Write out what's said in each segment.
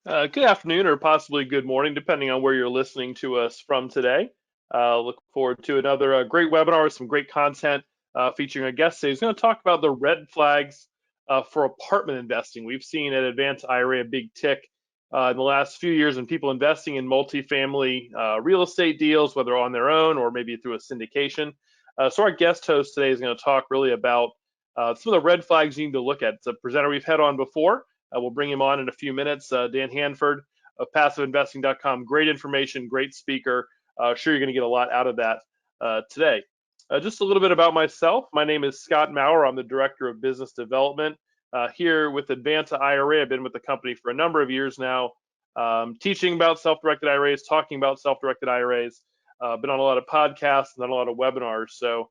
Good afternoon or possibly good morning, depending on where you're listening to us from today. Look forward to another great webinar with some great content featuring a guest today who's going to talk about the red flags for apartment investing. We've seen at Advanced IRA a big tick in the last few years in people investing in multifamily real estate deals, whether on their own or maybe through a syndication. So our guest host today is going to talk really about some of the red flags you need to look at. It's a presenter we've had on before. We'll bring him on in a few minutes. Dan Handford of PassiveInvesting.com. Great information, great speaker. Sure, you're going to get a lot out of that today. Just a little bit about myself. My name is Scott Maurer. I'm the Director of Business Development here with Advanced IRA. I've been with the company for a number of years now, teaching about self-directed IRAs, talking about self-directed IRAs. Been on a lot of podcasts and done a lot of webinars. So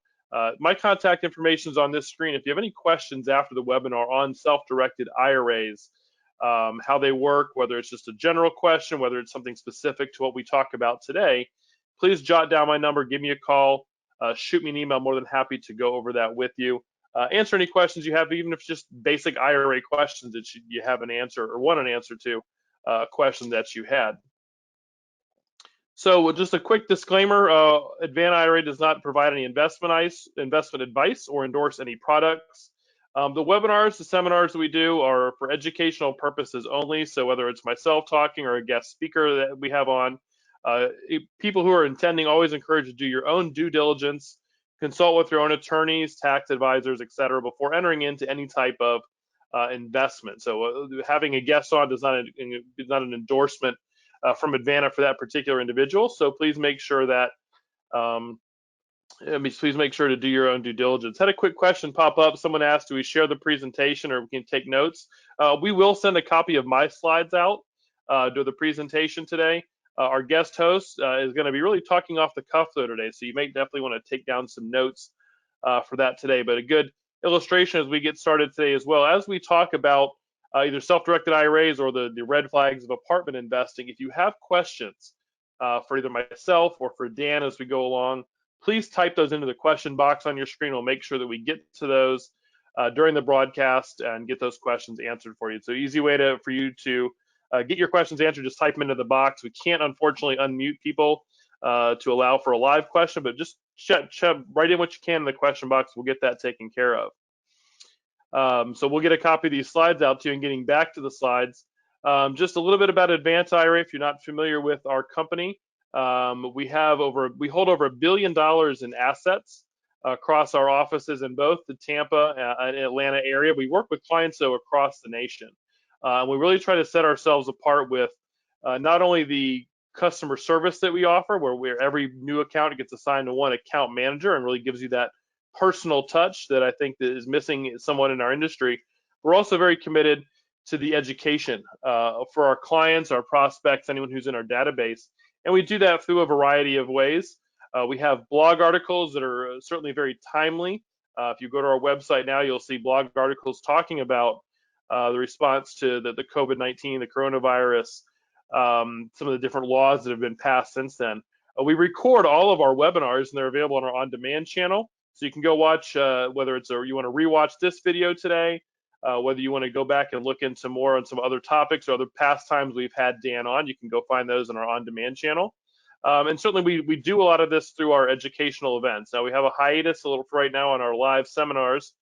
my contact information is on this screen. If you have any questions after the webinar on self-directed IRAs, how they work, whether it's just a general question, whether it's something specific to what we talk about today, please jot down my number, give me a call, shoot me an email. I'm more than happy to go over that with you. Answer any questions you have, even if it's just basic IRA questions that you have an answer or want an answer to a question that you had. So just a quick disclaimer, Advanced IRA does not provide any investment advice or endorse any products. The webinars, the seminars that we do are for educational purposes only. So whether it's myself talking or a guest speaker that we have on, people who are attending always encourage you to do your own due diligence, consult with your own attorneys, tax advisors, et cetera, before entering into any type of investment. So having a guest on is not an endorsement from Advana for that particular individual. So please make sure that please make sure to do your own due diligence. Had a quick question pop up. Someone asked, do we share the presentation or we can take notes? We will send a copy of my slides out to the presentation today. Our guest host is going to be really talking off the cuff though today, so you may definitely want to take down some notes for that today. But a good illustration as we get started today as well, as we talk about either self-directed IRAs or the red flags of apartment investing. If you have questions for either myself or for Dan as we go along, please type those into the question box on your screen. We'll make sure that we get to those during the broadcast and get those questions answered for you. So easy way for you to get your questions answered, just type them into the box. We can't unfortunately unmute people to allow for a live question, but just write in what you can in the question box. We'll get that taken care of. So we'll get a copy of these slides out to you. And getting back to the slides, just a little bit about Advanced IRA. If you're not familiar with our company, we hold over $1 billion in assets across our offices in both the Tampa and Atlanta area. We work with clients though across the nation. We really try to set ourselves apart with not only the customer service that we offer, where every new account gets assigned to one account manager and really gives you that personal touch that I think that is missing somewhat in our industry. We're also very committed to the education for our clients, our prospects, anyone who's in our database. And we do that through a variety of ways. We have blog articles that are certainly very timely. If you go to our website now, you'll see blog articles talking about the response to the COVID-19, the coronavirus, some of the different laws that have been passed since then. We record all of our webinars and they're available on our on-demand channel. So you can go watch, whether it's you want to rewatch this video today, whether you want to go back and look into more on some other topics or other past times we've had Dan on, you can go find those on our on-demand channel. And certainly we do a lot of this through our educational events. Now we have a hiatus a little for right now on our live seminars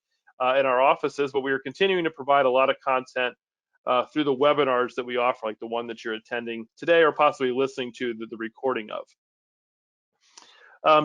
in our offices, but we are continuing to provide a lot of content through the webinars that we offer, like the one that you're attending today or possibly listening to the recording of.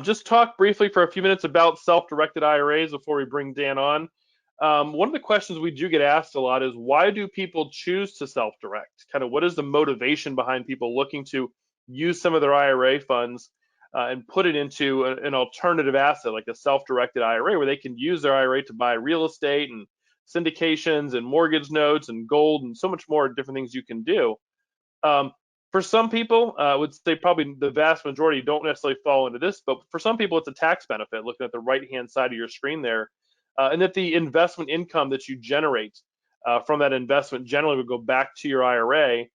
Just talk briefly for a few minutes about self-directed IRAs before we bring Dan on. One of the questions we do get asked a lot is, why do people choose to self-direct? Kind of what is the motivation behind people looking to use some of their IRA funds and put it into an alternative asset like a self-directed IRA where they can use their IRA to buy real estate and syndications and mortgage notes and gold and so much more different things you can do. For some people, I would say probably the vast majority don't necessarily fall into this, but for some people, it's a tax benefit, looking at the right-hand side of your screen there, and that the investment income that you generate from that investment generally would go back to your IRA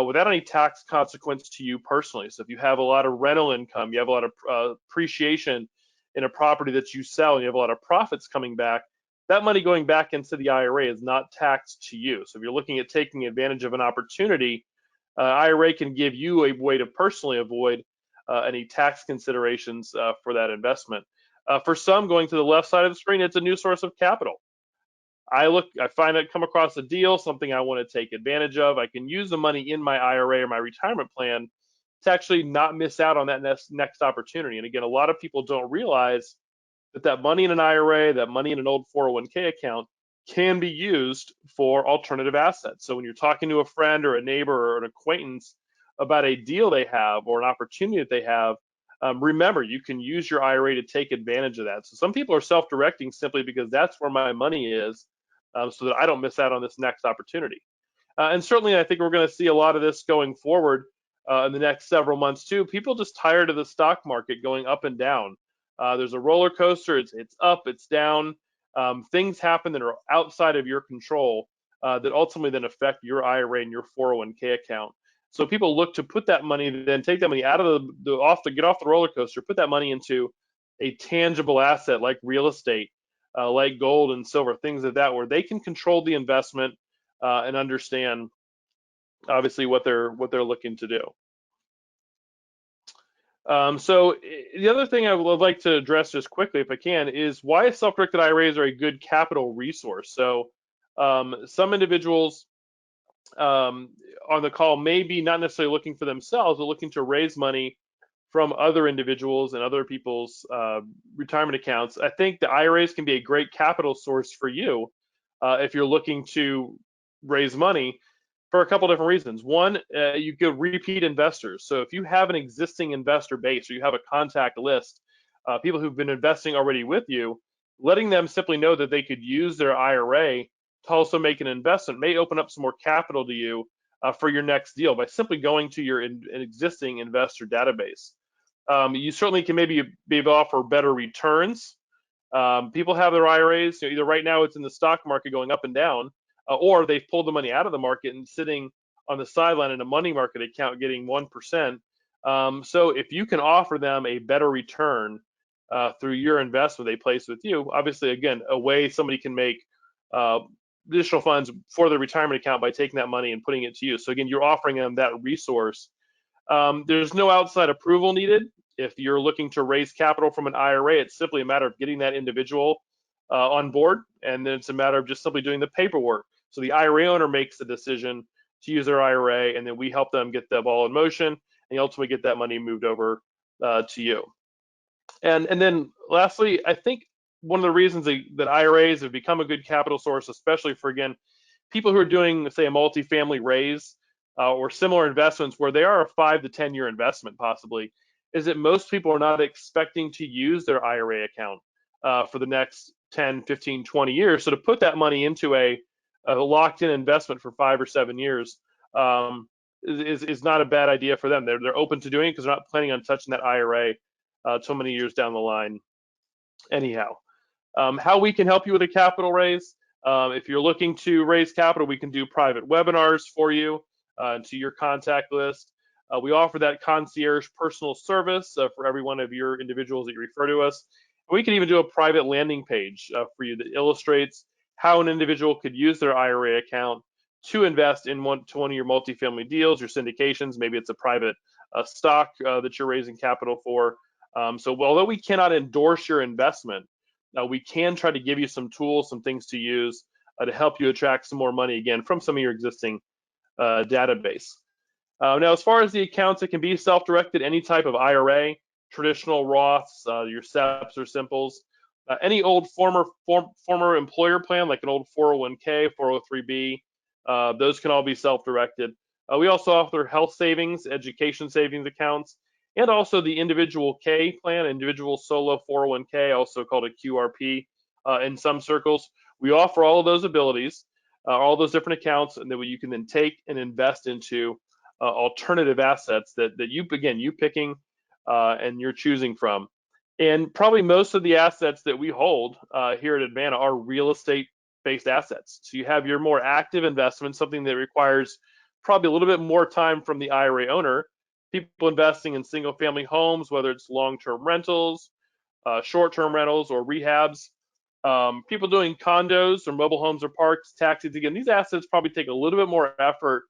without any tax consequence to you personally. So if you have a lot of rental income, you have a lot of appreciation in a property that you sell, and you have a lot of profits coming back, that money going back into the IRA is not taxed to you. So if you're looking at taking advantage of an opportunity IRA can give you a way to personally avoid any tax considerations for that investment. For some, going to the left side of the screen, it's a new source of capital. I find I come across a deal, something I want to take advantage of. I can use the money in my IRA or my retirement plan to actually not miss out on that next opportunity. And again, a lot of people don't realize that money in an IRA, that money in an old 401k account can be used for alternative assets. So when you're talking to a friend or a neighbor or an acquaintance about a deal they have or an opportunity that they have, remember you can use your IRA to take advantage of that. So some people are self-directing simply because that's where my money is, so that I don't miss out on this next opportunity. And certainly, I think we're going to see a lot of this going forward in the next several months too. People just tired of the stock market going up and down. There's a roller coaster. It's up, it's down. Things happen that are outside of your control that ultimately then affect your IRA and your 401k account. So people look to put that money, then take that money out of get off the roller coaster, put that money into a tangible asset like real estate, like gold and silver, things like that, where they can control the investment and understand obviously what they're looking to do. So the other thing I would like to address just quickly, if I can, is why self-directed IRAs are a good capital resource. So some individuals on the call may be not necessarily looking for themselves, but looking to raise money from other individuals and other people's retirement accounts. I think the IRAs can be a great capital source for you if you're looking to raise money for a couple different reasons. One, you get repeat investors. So if you have an existing investor base or you have a contact list, people who've been investing already with you, letting them simply know that they could use their IRA to also make an investment may open up some more capital to you for your next deal by simply going to your existing investor database. You certainly can maybe be able to offer better returns. People have their IRAs, either right now it's in the stock market going up and down, or they've pulled the money out of the market and sitting on the sideline in a money market account getting 1%. So if you can offer them a better return through your investment they place with you, obviously, again, a way somebody can make additional funds for their retirement account by taking that money and putting it to use. So again, you're offering them that resource. There's no outside approval needed. If you're looking to raise capital from an IRA, it's simply a matter of getting that individual on board, and then it's a matter of just simply doing the paperwork. So the IRA owner makes the decision to use their IRA, and then we help them get the ball in motion, and you ultimately get that money moved over to you. And then lastly, I think one of the reasons that IRAs have become a good capital source, especially for, again, people who are doing, say, a multifamily raise or similar investments where they are a 5 to 10 year investment possibly, is that most people are not expecting to use their IRA account for the next 10, 15, 20 years. So to put that money into a locked in investment for 5 or 7 years is not a bad idea for them. They're open to doing it because they're not planning on touching that IRA so many years down the line anyhow. How we can help you with a capital raise. If you're looking to raise capital, we can do private webinars for you to your contact list. We offer that concierge personal service for every one of your individuals that you refer to us. And we can even do a private landing page for you that illustrates how an individual could use their IRA account to invest in one of your multifamily deals, your syndications. Maybe it's a private stock that you're raising capital for. So although we cannot endorse your investment, we can try to give you some tools, some things to use to help you attract some more money, again, from some of your existing database. Now, as far as the accounts, it can be self-directed, any type of IRA, traditional Roths, your SEPs or Simples, any old former employer plan, like an old 401k, 403b, those can all be self-directed. We also offer health savings, education savings accounts, and also the individual K plan, individual solo 401k, also called a QRP in some circles. We offer all of those abilities, all those different accounts, and then you can then take and invest into alternative assets that you picking and you're choosing from. And probably most of the assets that we hold here at Advana are real estate based assets. So you have your more active investments, something that requires probably a little bit more time from the IRA owner. People investing in single family homes, whether it's long-term rentals, short-term rentals, or rehabs. People doing condos or mobile homes or parks, taxis. Again, these assets probably take a little bit more effort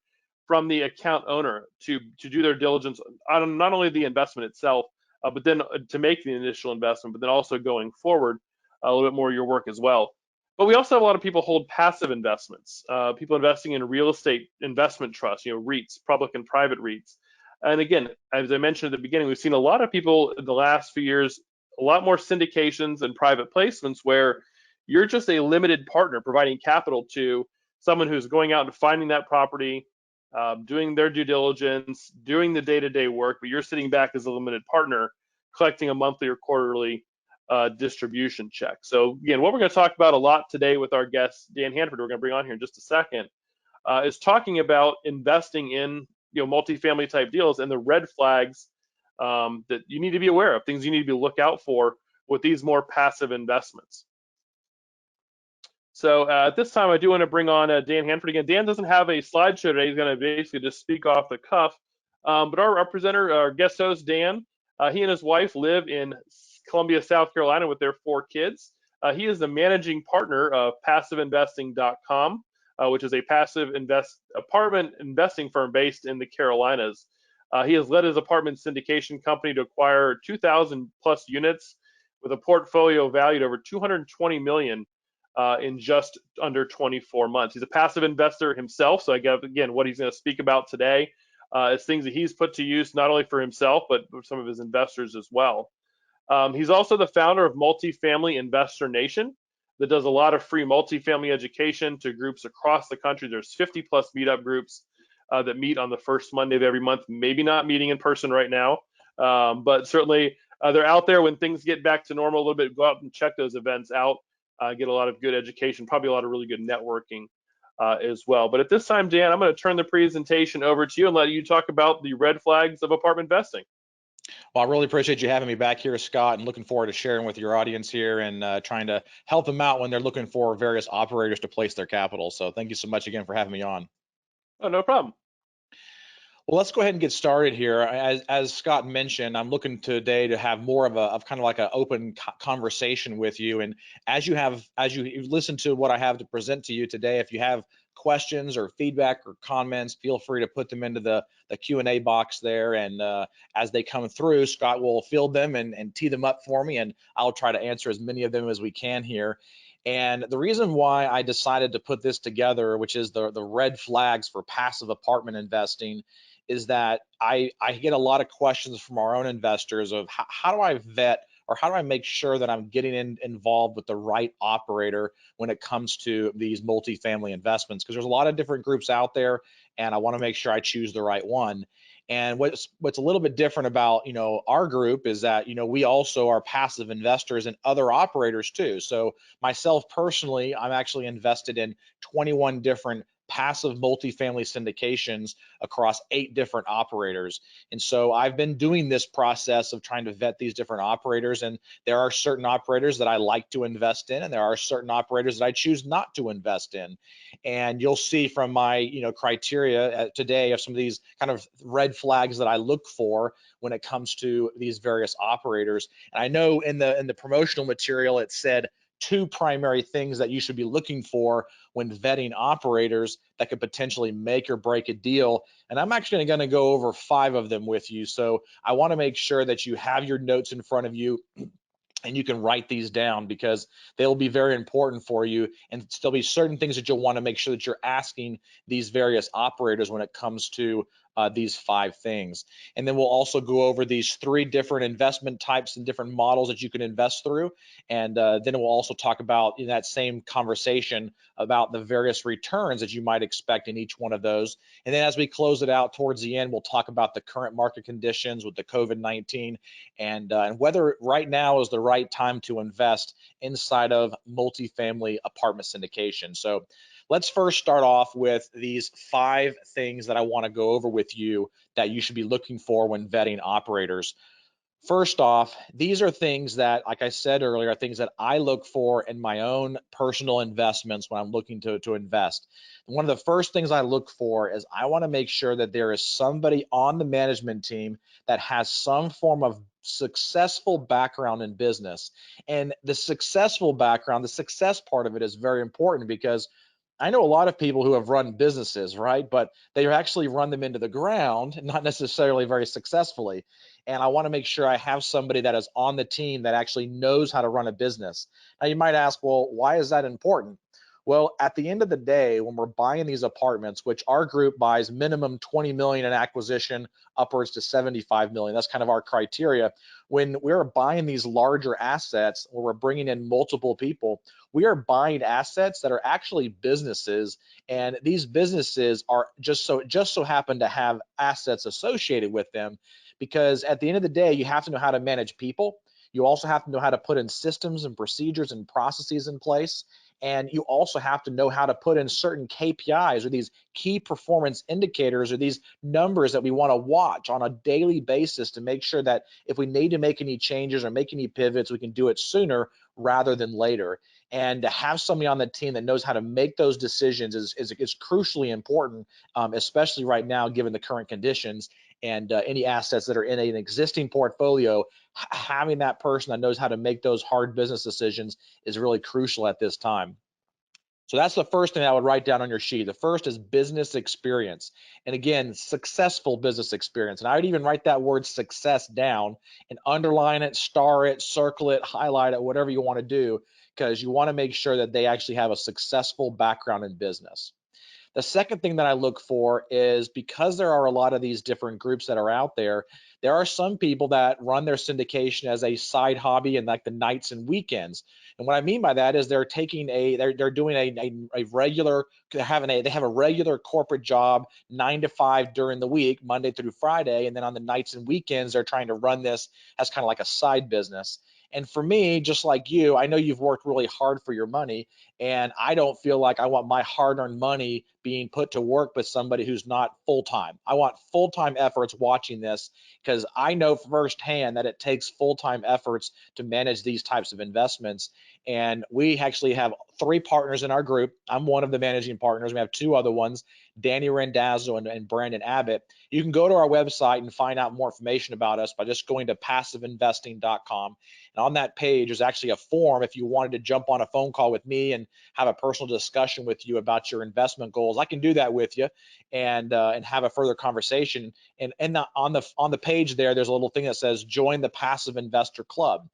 from the account owner to do their diligence on not only the investment itself, but then to make the initial investment, but then also going forward a little bit more of your work as well. But we also have a lot of people hold passive investments, people investing in real estate investment trusts, REITs, public and private REITs. And again, as I mentioned at the beginning, we've seen a lot of people in the last few years, a lot more syndications and private placements where you're just a limited partner providing capital to someone who's going out and finding that property, doing their due diligence, doing the day-to-day work, but you're sitting back as a limited partner, collecting a monthly or quarterly distribution check. So again, what we're going to talk about a lot today with our guest, Dan Handford, we're going to bring on here in just a second, is talking about investing in multifamily type deals and the red flags that you need to be aware of, things you need to look out for with these more passive investments. So at this time, I do want to bring on Dan Handford again. Dan doesn't have a slideshow today. He's going to basically just speak off the cuff. But our presenter, our guest host, Dan, he and his wife live in Columbia, South Carolina with their 4 kids. He is the managing partner of PassiveInvesting.com, which is a apartment investing firm based in the Carolinas. He has led his apartment syndication company to acquire 2,000 plus units with a portfolio valued over $220 million in just under 24 months. He's a passive investor himself, so again, what he's going to speak about today is things that he's put to use not only for himself, but for some of his investors as well. He's also the founder of Multifamily Investor Nation that does a lot of free multifamily education to groups across the country. There's 50 plus meetup groups that meet on the first Monday of every month, maybe not meeting in person right now, but certainly they're out there when things get back to normal a little bit. Go out and check those events out. Get a lot of good education, probably a lot of really good networking as well. But at this time, Dan, I'm going to turn the presentation over to you and let you talk about the red flags of apartment investing. Well, I really appreciate you having me back here, Scott, and looking forward to sharing with your audience here and trying to help them out when they're looking for various operators to place their capital. So thank you so much again for having me on. Oh, no problem. Well, let's go ahead and get started here. As Scott mentioned, I'm looking today to have more of kind of like an open conversation with you. And as you listen to what I have to present to you today, if you have questions or feedback or comments, feel free to put them into the Q&A box there. And as they come through, Scott will field them and tee them up for me, and I'll try to answer as many of them as we can here. And the reason why I decided to put this together, which is the red flags for passive apartment investing, is that I get a lot of questions from our own investors of how do I vet or how do I make sure that I'm getting involved with the right operator when it comes to these multifamily investments, because there's a lot of different groups out there and I want to make sure I choose the right one. And what's a little bit different about our group is that we also are passive investors in other operators too. So myself personally, I'm actually invested in 21 different passive multifamily syndications across 8 different operators. And so I've been doing this process of trying to vet these different operators, and there are certain operators that I like to invest in, and there are certain operators that I choose not to invest in. And you'll see from my criteria today of some of these kind of red flags that I look for when it comes to these various operators. And I know in the promotional material it said 2 primary things that you should be looking for when vetting operators that could potentially make or break a deal. And I'm actually going to go over 5 of them with you. So I want to make sure that you have your notes in front of you and you can write these down, because they'll be very important for you. And there'll be certain things that you'll want to make sure that you're asking these various operators when it comes to these 5 things. And then we'll also go over these 3 different investment types and different models that you can invest through. And then we'll also talk about, in that same conversation, about the various returns that you might expect in each one of those. And then as we close it out towards the end, we'll talk about the current market conditions with the COVID-19 and whether right now is the right time to invest inside of multifamily apartment syndication. So let's first start off with these 5 things that I want to go over with you that you should be looking for when vetting operators. First off, these are things that, like I said earlier, are things that I look for in my own personal investments when I'm looking to invest. One of the first things I look for is I want to make sure that there is somebody on the management team that has some form of successful background in business. And the successful background, the success part of it is very important, because I know a lot of people who have run businesses, right? But they actually run them into the ground, not necessarily very successfully. And I want to make sure I have somebody that is on the team that actually knows how to run a business. Now you might ask, well, why is that important? Well, at the end of the day, when we're buying these apartments, which our group buys minimum 20 million in acquisition, upwards to 75 million, that's kind of our criteria. When we're buying these larger assets, where we're bringing in multiple people, we are buying assets that are actually businesses, and these businesses are just so happen to have assets associated with them, because at the end of the day, you have to know how to manage people. You also have to know how to put in systems and procedures and processes in place. And you also have to know how to put in certain KPIs, or these key performance indicators, or these numbers that we want to watch on a daily basis to make sure that if we need to make any changes or make any pivots, we can do it sooner rather than later. And to have somebody on the team that knows how to make those decisions is crucially important, especially right now, given the current conditions and any assets that are in an existing portfolio. Having that person that knows how to make those hard business decisions is really crucial at this time. So that's the first thing I would write down on your sheet. The first is business experience. And again, successful business experience. And I would even write that word success down and underline it, star it, circle it, highlight it, whatever you want to do, because you want to make sure that they actually have a successful background in business. The second thing that I look for is, because there are a lot of these different groups that are out there, there are some people that run their syndication as a side hobby and like the nights and weekends. And what I mean by that is they're taking they're doing a regular, they have a regular corporate job 9 to 5 during the week, Monday through Friday, and then on the nights and weekends they're trying to run this as kind of like a side business. And for me, just like you, I know you've worked really hard for your money, and I don't feel like I want my hard-earned money being put to work with somebody who's not full-time. I want full-time efforts watching this, because I know firsthand that it takes full-time efforts to manage these types of investments. And we actually have 3 partners in our group. I'm one of the managing partners. We have 2 other ones, Danny Randazzo and Brandon Abbott. You can go to our website and find out more information about us by just going to passiveinvesting.com. And on that page, there's actually a form if you wanted to jump on a phone call with me and have a personal discussion with you about your investment goals. I can do that with you and have a further conversation. And on the page there's a little thing that says join the Passive Investor Club,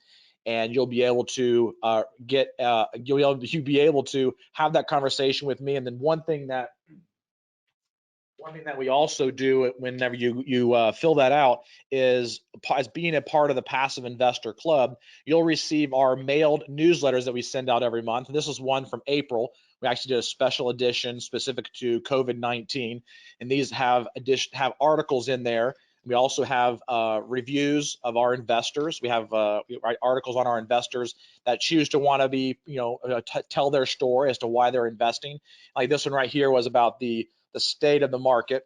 and you'll be able to you'll be able to have that conversation with me. And then one thing that we also do whenever you fill that out is, as being a part of the Passive Investor Club, you'll receive our mailed newsletters that we send out every month. And this is one from April. We actually did a special edition specific to COVID-19, and these have articles in there. We also have reviews of our investors. We write articles on our investors that choose to want to be, tell their story as to why they're investing. Like this one right here was about the state of the market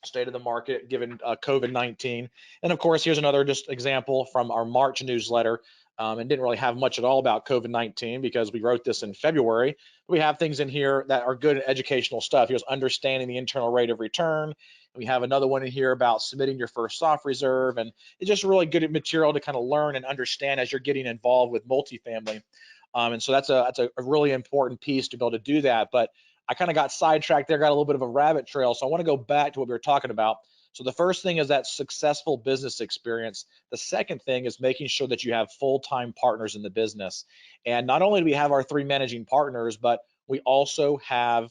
given COVID-19. And of course, here's another just example from our March newsletter. And didn't really have much at all about COVID-19 because we wrote this in February. We have things in here that are good educational stuff. Here's understanding the internal rate of return. We have another one in here about submitting your first soft reserve. And it's just really good material to kind of learn and understand as you're getting involved with multifamily. And so that's a really important piece to be able to do that. But I kind of got sidetracked there, got a little bit of a rabbit trail. So I want to go back to what we were talking about. So the first thing is that successful business experience. The second thing is making sure that you have full-time partners in the business. And not only do we have our 3 managing partners, but we also have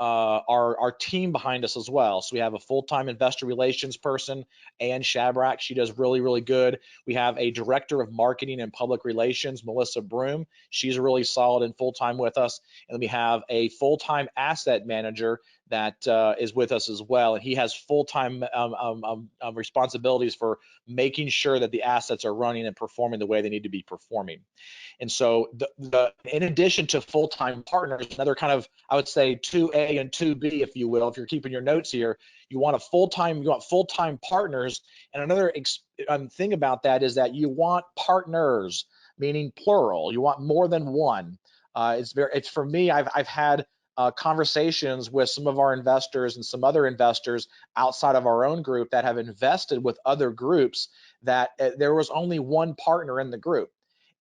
our team behind us as well. So we have a full-time investor relations person, Ann Shabrack. She does really, really good. We have a director of marketing and public relations, Melissa Broom. She's really solid and full-time with us. And we have a full-time asset manager that is with us as well. And he has full-time responsibilities for making sure that the assets are running and performing the way they need to be performing. And so in addition to full-time partners, another kind of, I would say 2A and 2B, if you will, if you're keeping your notes here, you want full-time partners. And another thing about that is that you want partners, meaning plural. You want more than one. It's for me, I've had conversations with some of our investors and some other investors outside of our own group that have invested with other groups that there was only one partner in the group.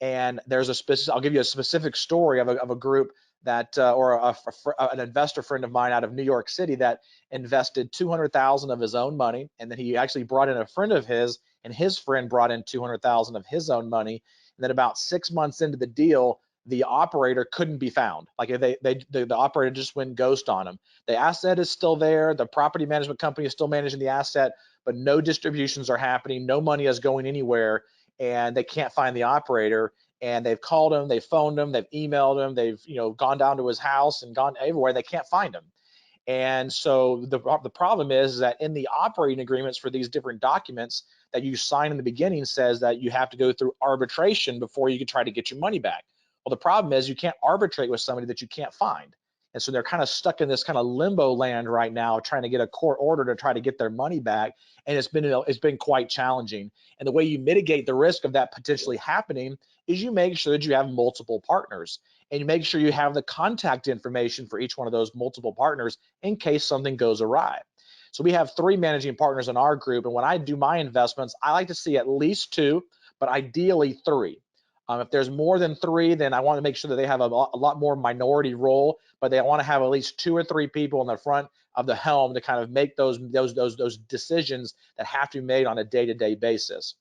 And there's I'll give you a specific story of a group that, or an investor friend of mine out of New York City that invested 200,000 of his own money, and then he actually brought in a friend of his, and his friend brought in 200,000 of his own money. And then about 6 months into the deal, the operator couldn't be found. Like the operator just went ghost on him. The asset is still there. The property management company is still managing the asset, but no distributions are happening. No money is going anywhere, and they can't find the operator. And they've called him, they've phoned him, they've emailed him, they've gone down to his house and gone everywhere. They can't find him. And so the problem is that in the operating agreements for these different documents that you sign in the beginning says that you have to go through arbitration before you can try to get your money back. Well, the problem is you can't arbitrate with somebody that you can't find. And so they're kind of stuck in this kind of limbo land right now, trying to get a court order to try to get their money back. And it's been quite challenging. And the way you mitigate the risk of that potentially happening is you make sure that you have multiple partners, and you make sure you have the contact information for each one of those multiple partners in case something goes awry. So we have 3 managing partners in our group, and when I do my investments, I like to see at least 2, but ideally 3. If there's more than 3, then I want to make sure that they have a lot more minority role, but they want to have at least 2 or 3 people in the front of the helm to kind of make those decisions that have to be made on a day-to-day basis.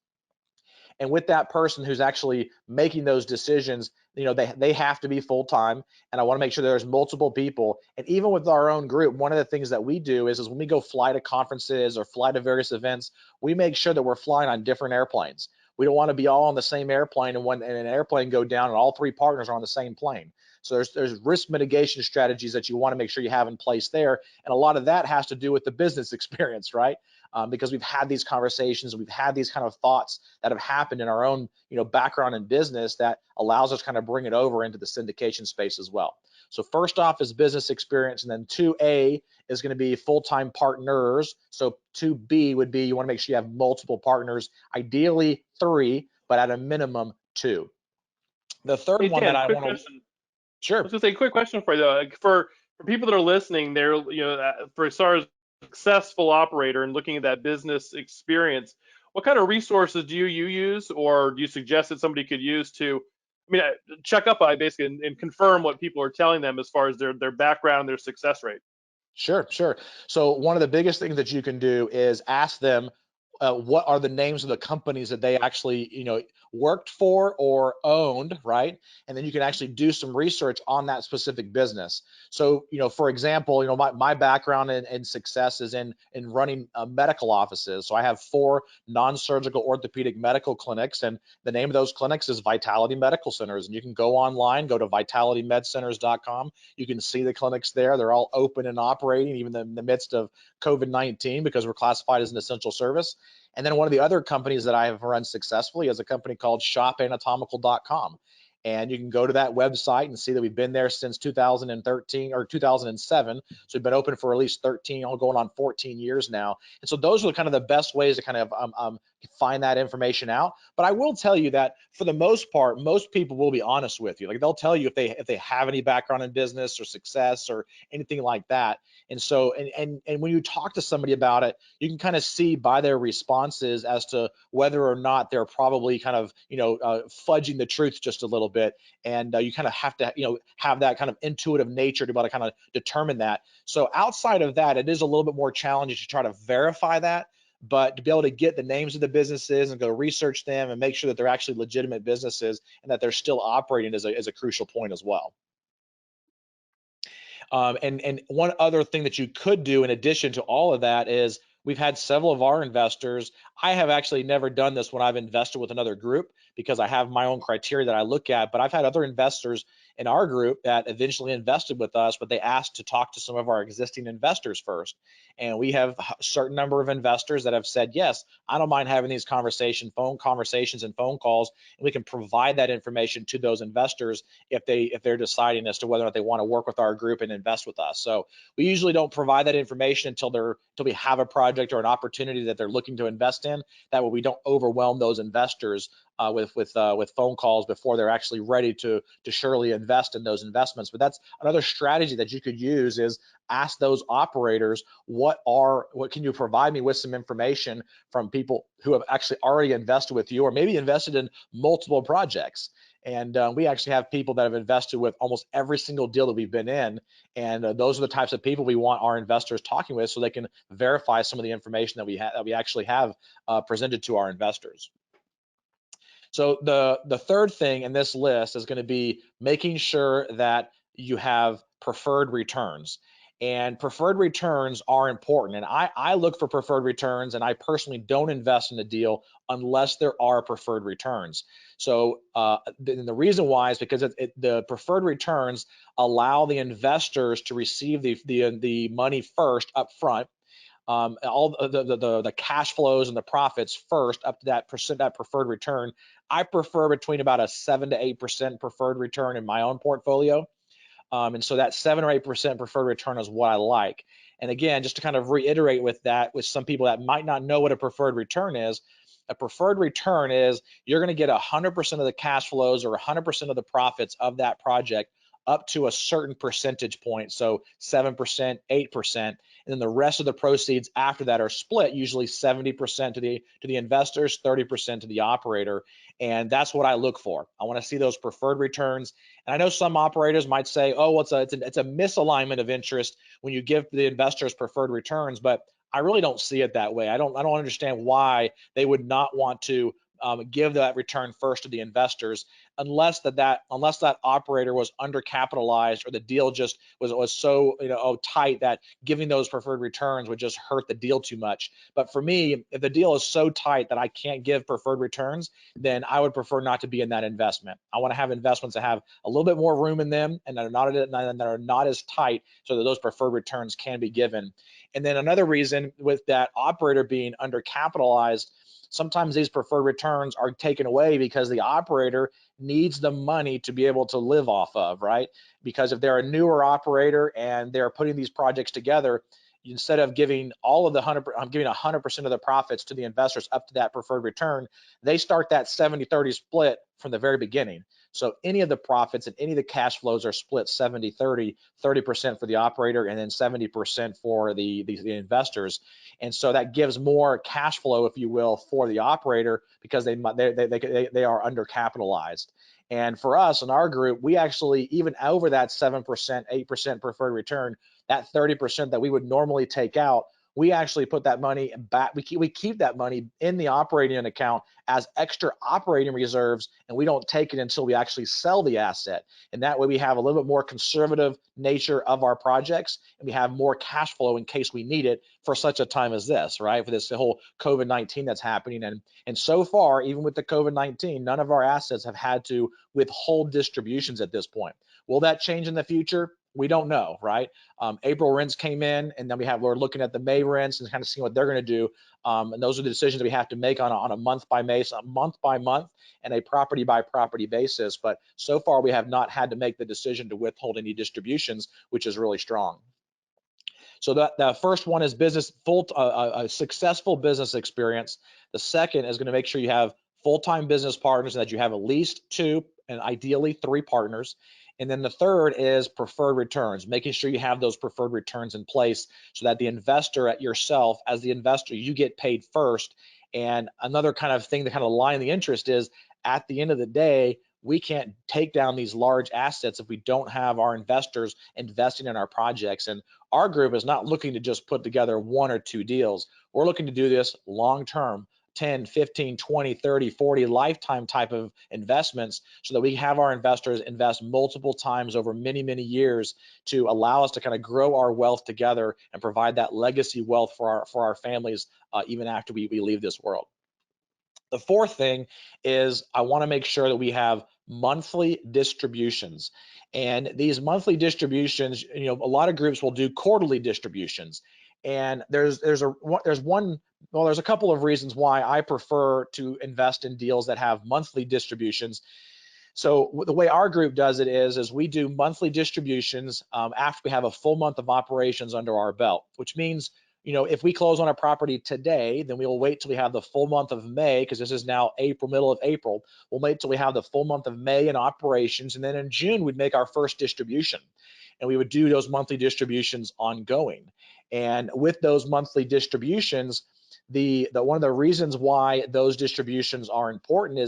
And with that person who's actually making those decisions, they have to be full-time, and I want to make sure there's multiple people. And even with our own group, one of the things that we do is when we go fly to conferences or fly to various events, we make sure that we're flying on different airplanes. We don't want to be all on the same airplane and an airplane go down and all 3 partners are on the same plane. So there's risk mitigation strategies that you want to make sure you have in place there. And a lot of that has to do with the business experience, right? Because we've had these conversations, we've had these kind of thoughts that have happened in our own background in business that allows us to kind of bring it over into the syndication space as well. So first off is business experience, and then 2A is going to be full-time partners. So 2B would be you want to make sure you have multiple partners, ideally 3, but at a minimum 2. The third Hey one that Dan, I quick want to, question. I was sure. gonna say, quick question for you though. Like, for people that are listening, they're for as far as successful operator and looking at that business experience, what kind of resources do you use, or do you suggest that somebody could use to, check up on basically and confirm what people are telling them as far as their background, their success rate? Sure, sure. So one of the biggest things that you can do is ask them what are the names of the companies that they actually, worked for or owned, right? And then you can actually do some research on that specific business. So, for example, my background in success is in running medical offices. So I have 4 non-surgical orthopedic medical clinics, and the name of those clinics is Vitality Medical Centers. And you can go online, go to vitalitymedcenters.com. You can see the clinics there. They're all open and operating, even in the midst of COVID-19, because we're classified as an essential service. And then one of the other companies that I have run successfully is a company called shopanatomical.com. And you can go to that website and see that we've been there since 2013 or 2007. So we've been open for at least 13, all going on 14 years now. And so those are kind of the best ways to kind of find that information out. But I will tell you that for the most part, most people will be honest with you. Like they'll tell you if they have any background in business or success or anything like that. And so, and when you talk to somebody about it, you can kind of see by their responses as to whether or not they're probably kind of, fudging the truth just a little bit. And you kind of have to, have that kind of intuitive nature to be able to kind of determine that. So outside of that, it is a little bit more challenging to try to verify that. But to be able to get the names of the businesses and go research them and make sure that they're actually legitimate businesses and that they're still operating is a crucial point as well. And one other thing that you could do in addition to all of that is we've had several of our investors. I have actually never done this when I've invested with another group because I have my own criteria that I look at, but I've had other investors in our group that eventually invested with us, but they asked to talk to some of our existing investors first. And we have a certain number of investors that have said, yes, I don't mind having these phone conversations and phone calls, and we can provide that information to those investors if they're deciding as to whether or not they want to work with our group and invest with us. So we usually don't provide that information until we have a project or an opportunity that they're looking to invest in. That way we don't overwhelm those investors with phone calls before they're actually ready to surely invest in those investments. But that's another strategy that you could use is ask those operators, what can you provide me with some information from people who have actually already invested with you or maybe invested in multiple projects. And we actually have people that have invested with almost every single deal that we've been in. And those are the types of people we want our investors talking with so they can verify some of the information that we actually have presented to our investors. So the third thing in this list is going to be making sure that you have preferred returns. And preferred returns are important. And I look for preferred returns, and I personally don't invest in a deal unless there are preferred returns. So the reason why is because the preferred returns allow the investors to receive the money first up front, all the cash flows and the profits first up to that preferred return. I prefer between about a 7 to 8% preferred return in my own portfolio. And so that 7 or 8% preferred return is what I like. And again, just to kind of reiterate with that, with some people that might not know what a preferred return is, a preferred return is you're going to get 100% of the cash flows or 100% of the profits of that project up to a certain percentage point, so 7%, 8%, and then the rest of the proceeds after that are split, usually 70% to the investors, 30% to the operator, and that's what I look for. I want to see those preferred returns. And I know some operators might say, "Oh, it's a misalignment of interest when you give the investors preferred returns," but I really don't see it that way. I don't understand why they would not want to give that return first to the investors, unless that operator was undercapitalized or the deal just was so tight that giving those preferred returns would just hurt the deal too much. But for me, if the deal is so tight that I can't give preferred returns, then I would prefer not to be in that investment. I want to have investments that have a little bit more room in them and that are not as tight, so that those preferred returns can be given. And then another reason with that operator being undercapitalized, sometimes these preferred returns are taken away because the operator needs the money to be able to live off of, right? Because if they're a newer operator and they're putting these projects together, instead of giving all of the 100% of the profits to the investors up to that preferred return, they start that 70-30 split from the very beginning. So any of the profits and any of the cash flows are split 70-30, 30% for the operator and then 70% for the investors. And so that gives more cash flow, if you will, for the operator because they are undercapitalized. And for us in our group, we actually, even over that 7%, 8% preferred return, that 30% that we would normally take out, we actually put that money back. We keep that money in the operating account as extra operating reserves, and we don't take it until we actually sell the asset. And that way we have a little bit more conservative nature of our projects, and we have more cash flow in case we need it for such a time as this, right? For this whole COVID-19 that's happening. And so far, even with the COVID-19, none of our assets have had to withhold distributions at this point. Will that change in the future? We don't know, right? April rents came in, and then we're looking at the May rents and kind of seeing what they're going to do. And those are the decisions that we have to make on a month by month and a property by property basis. But so far, we have not had to make the decision to withhold any distributions, which is really strong. So the first one is a successful business experience. The second is going to make sure you have full-time business partners, and that you have at least 2 and ideally 3 partners. And then the third is preferred returns, making sure you have those preferred returns in place so that the investor, as the investor, you get paid first. And another kind of thing to kind of line the interest is, at the end of the day, we can't take down these large assets if we don't have our investors investing in our projects. And our group is not looking to just put together 1 or 2 deals. We're looking to do this long term, 10, 15, 20, 30, 40 lifetime type of investments, so that we have our investors invest multiple times over many, many years to allow us to kind of grow our wealth together and provide that legacy wealth for our families even after we leave this world. The fourth thing is I want to make sure that we have monthly distributions. And these monthly distributions, a lot of groups will do quarterly distributions. And there's a couple of reasons why I prefer to invest in deals that have monthly distributions. So the way our group does it is we do monthly distributions after we have a full month of operations under our belt, which means, if we close on a property today, then we will wait till we have the full month of May, because this is now middle of April. We'll wait till we have the full month of May in operations, and then in June we'd make our first distribution, and we would do those monthly distributions ongoing. And with those monthly distributions, the one of the reasons why those distributions are important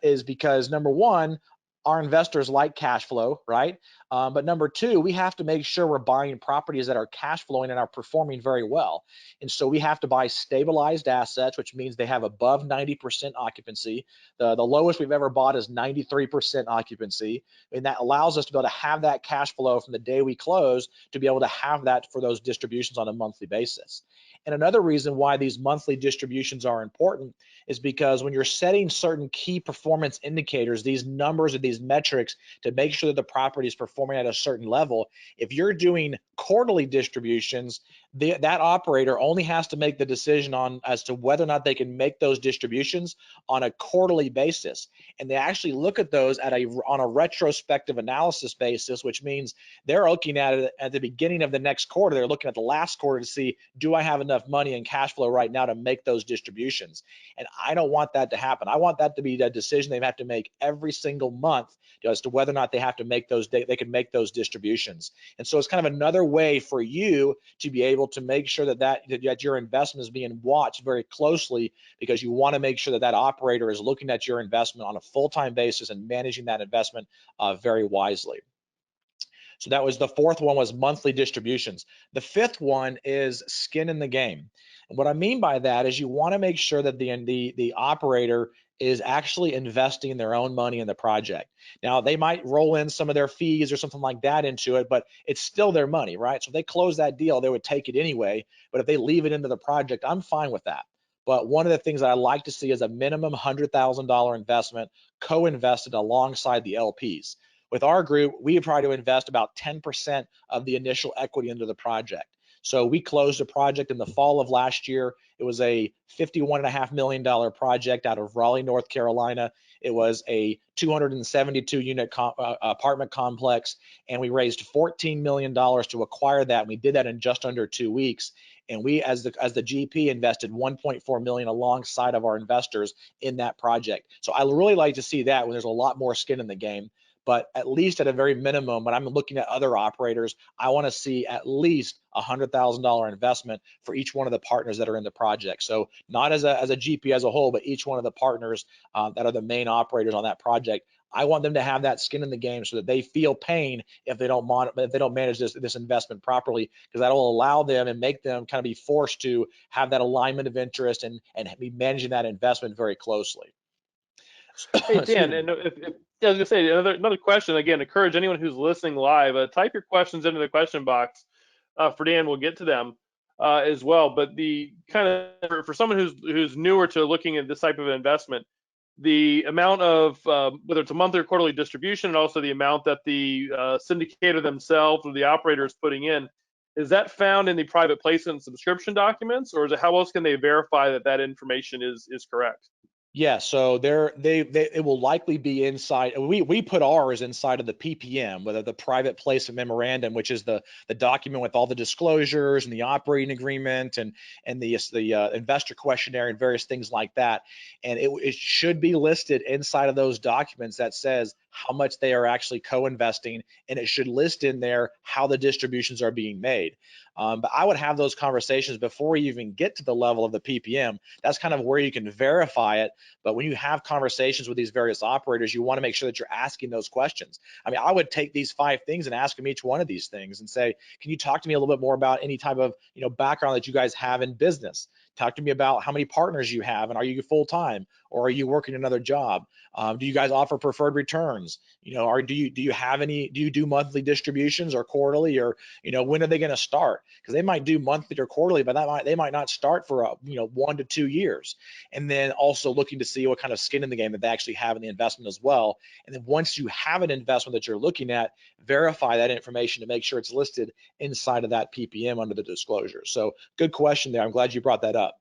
is because, number one, our investors like cash flow, right? But number two, we have to make sure we're buying properties that are cash flowing and are performing very well. And so we have to buy stabilized assets, which means they have above 90% occupancy. The lowest we've ever bought is 93% occupancy. And that allows us to be able to have that cash flow from the day we close to be able to have that for those distributions on a monthly basis. And another reason why these monthly distributions are important is because when you're setting certain key performance indicators, these numbers or these metrics to make sure that the property is performing at a certain level, if you're doing quarterly distributions, that operator only has to make the decision on as to whether or not they can make those distributions on a quarterly basis. And they actually look at those on a retrospective analysis basis, which means they're looking at it at the beginning of the next quarter. They're looking at the last quarter to see, do I have enough money and cash flow right now to make those distributions? And I don't want that to happen. I want that to be a decision they have to make every single month as to whether or not they have to make those, they can make those distributions. And so it's kind of another way for you to be able to make sure that your investment is being watched very closely, because you want to make sure that that operator is looking at your investment on a full-time basis and managing that investment very wisely. So that was the fourth one, was monthly distributions. The fifth one is skin in the game. And what I mean by that is you want to make sure that the operator is actually investing their own money in the project. Now, they might roll in some of their fees or something like that into it, but it's still their money, right? So if they close that deal, they would take it anyway. But if they leave it into the project, I'm fine with that. But one of the things that I like to see is a minimum $100,000 investment co-invested alongside the LPs. With our group, we try to invest about 10% of the initial equity into the project. So we closed a project in the fall of last year. It was a $51.5 million project out of Raleigh, North Carolina. It was a 272 unit apartment complex, and we raised $14 million to acquire that. And we did that in just under 2 weeks. And we, as the GP, invested $1.4 million alongside of our investors in that project. So I really like to see that when there's a lot more skin in the game. But at least at a very minimum, when I'm looking at other operators, I want to see at least a $100,000 investment for each one of the partners that are in the project. So not as a GP as a whole, but each one of the partners that are the main operators on that project. I want them to have that skin in the game so that they feel pain if they don't manage this investment properly, because that'll allow them and make them kind of be forced to have that alignment of interest and be managing that investment very closely. Hey Dan, and I was gonna say another question. Again, encourage anyone who's listening live, type your questions into the question box for Dan. We'll get to them as well. But the kind of for someone who's newer to looking at this type of investment, the amount of whether it's a monthly or quarterly distribution, and also the amount that the syndicator themselves or the operator is putting in, is that found in the private placement and subscription documents, or is it, how else can they verify that that information is correct? Yeah, so it will likely be inside. We put ours inside of the PPM, whether the private placement memorandum, which is the document with all the disclosures and the operating agreement and the investor questionnaire and various things like that. And it should be listed inside of those documents that says how much they are actually co-investing, and it should list in there how the distributions are being made. But I would have those conversations before you even get to the level of the PPM. That's kind of where you can verify it. But when you have conversations with these various operators, you want to make sure that you're asking those questions. I mean, I would take these 5 things and ask them each one of these things and say, can you talk to me a little bit more about any type of background that you guys have in business? Talk to me about how many partners you have, and are you full-time or are you working another job? Do you guys offer preferred returns? Or do you have any? Do you do monthly distributions or quarterly, or when are they going to start? Because they might do monthly or quarterly, but they might not start for 1 to 2 years. And then also looking to see what kind of skin in the game that they actually have in the investment as well. And then once you have an investment that you're looking at, verify that information to make sure it's listed inside of that PPM under the disclosure. So good question there. I'm glad you brought that up.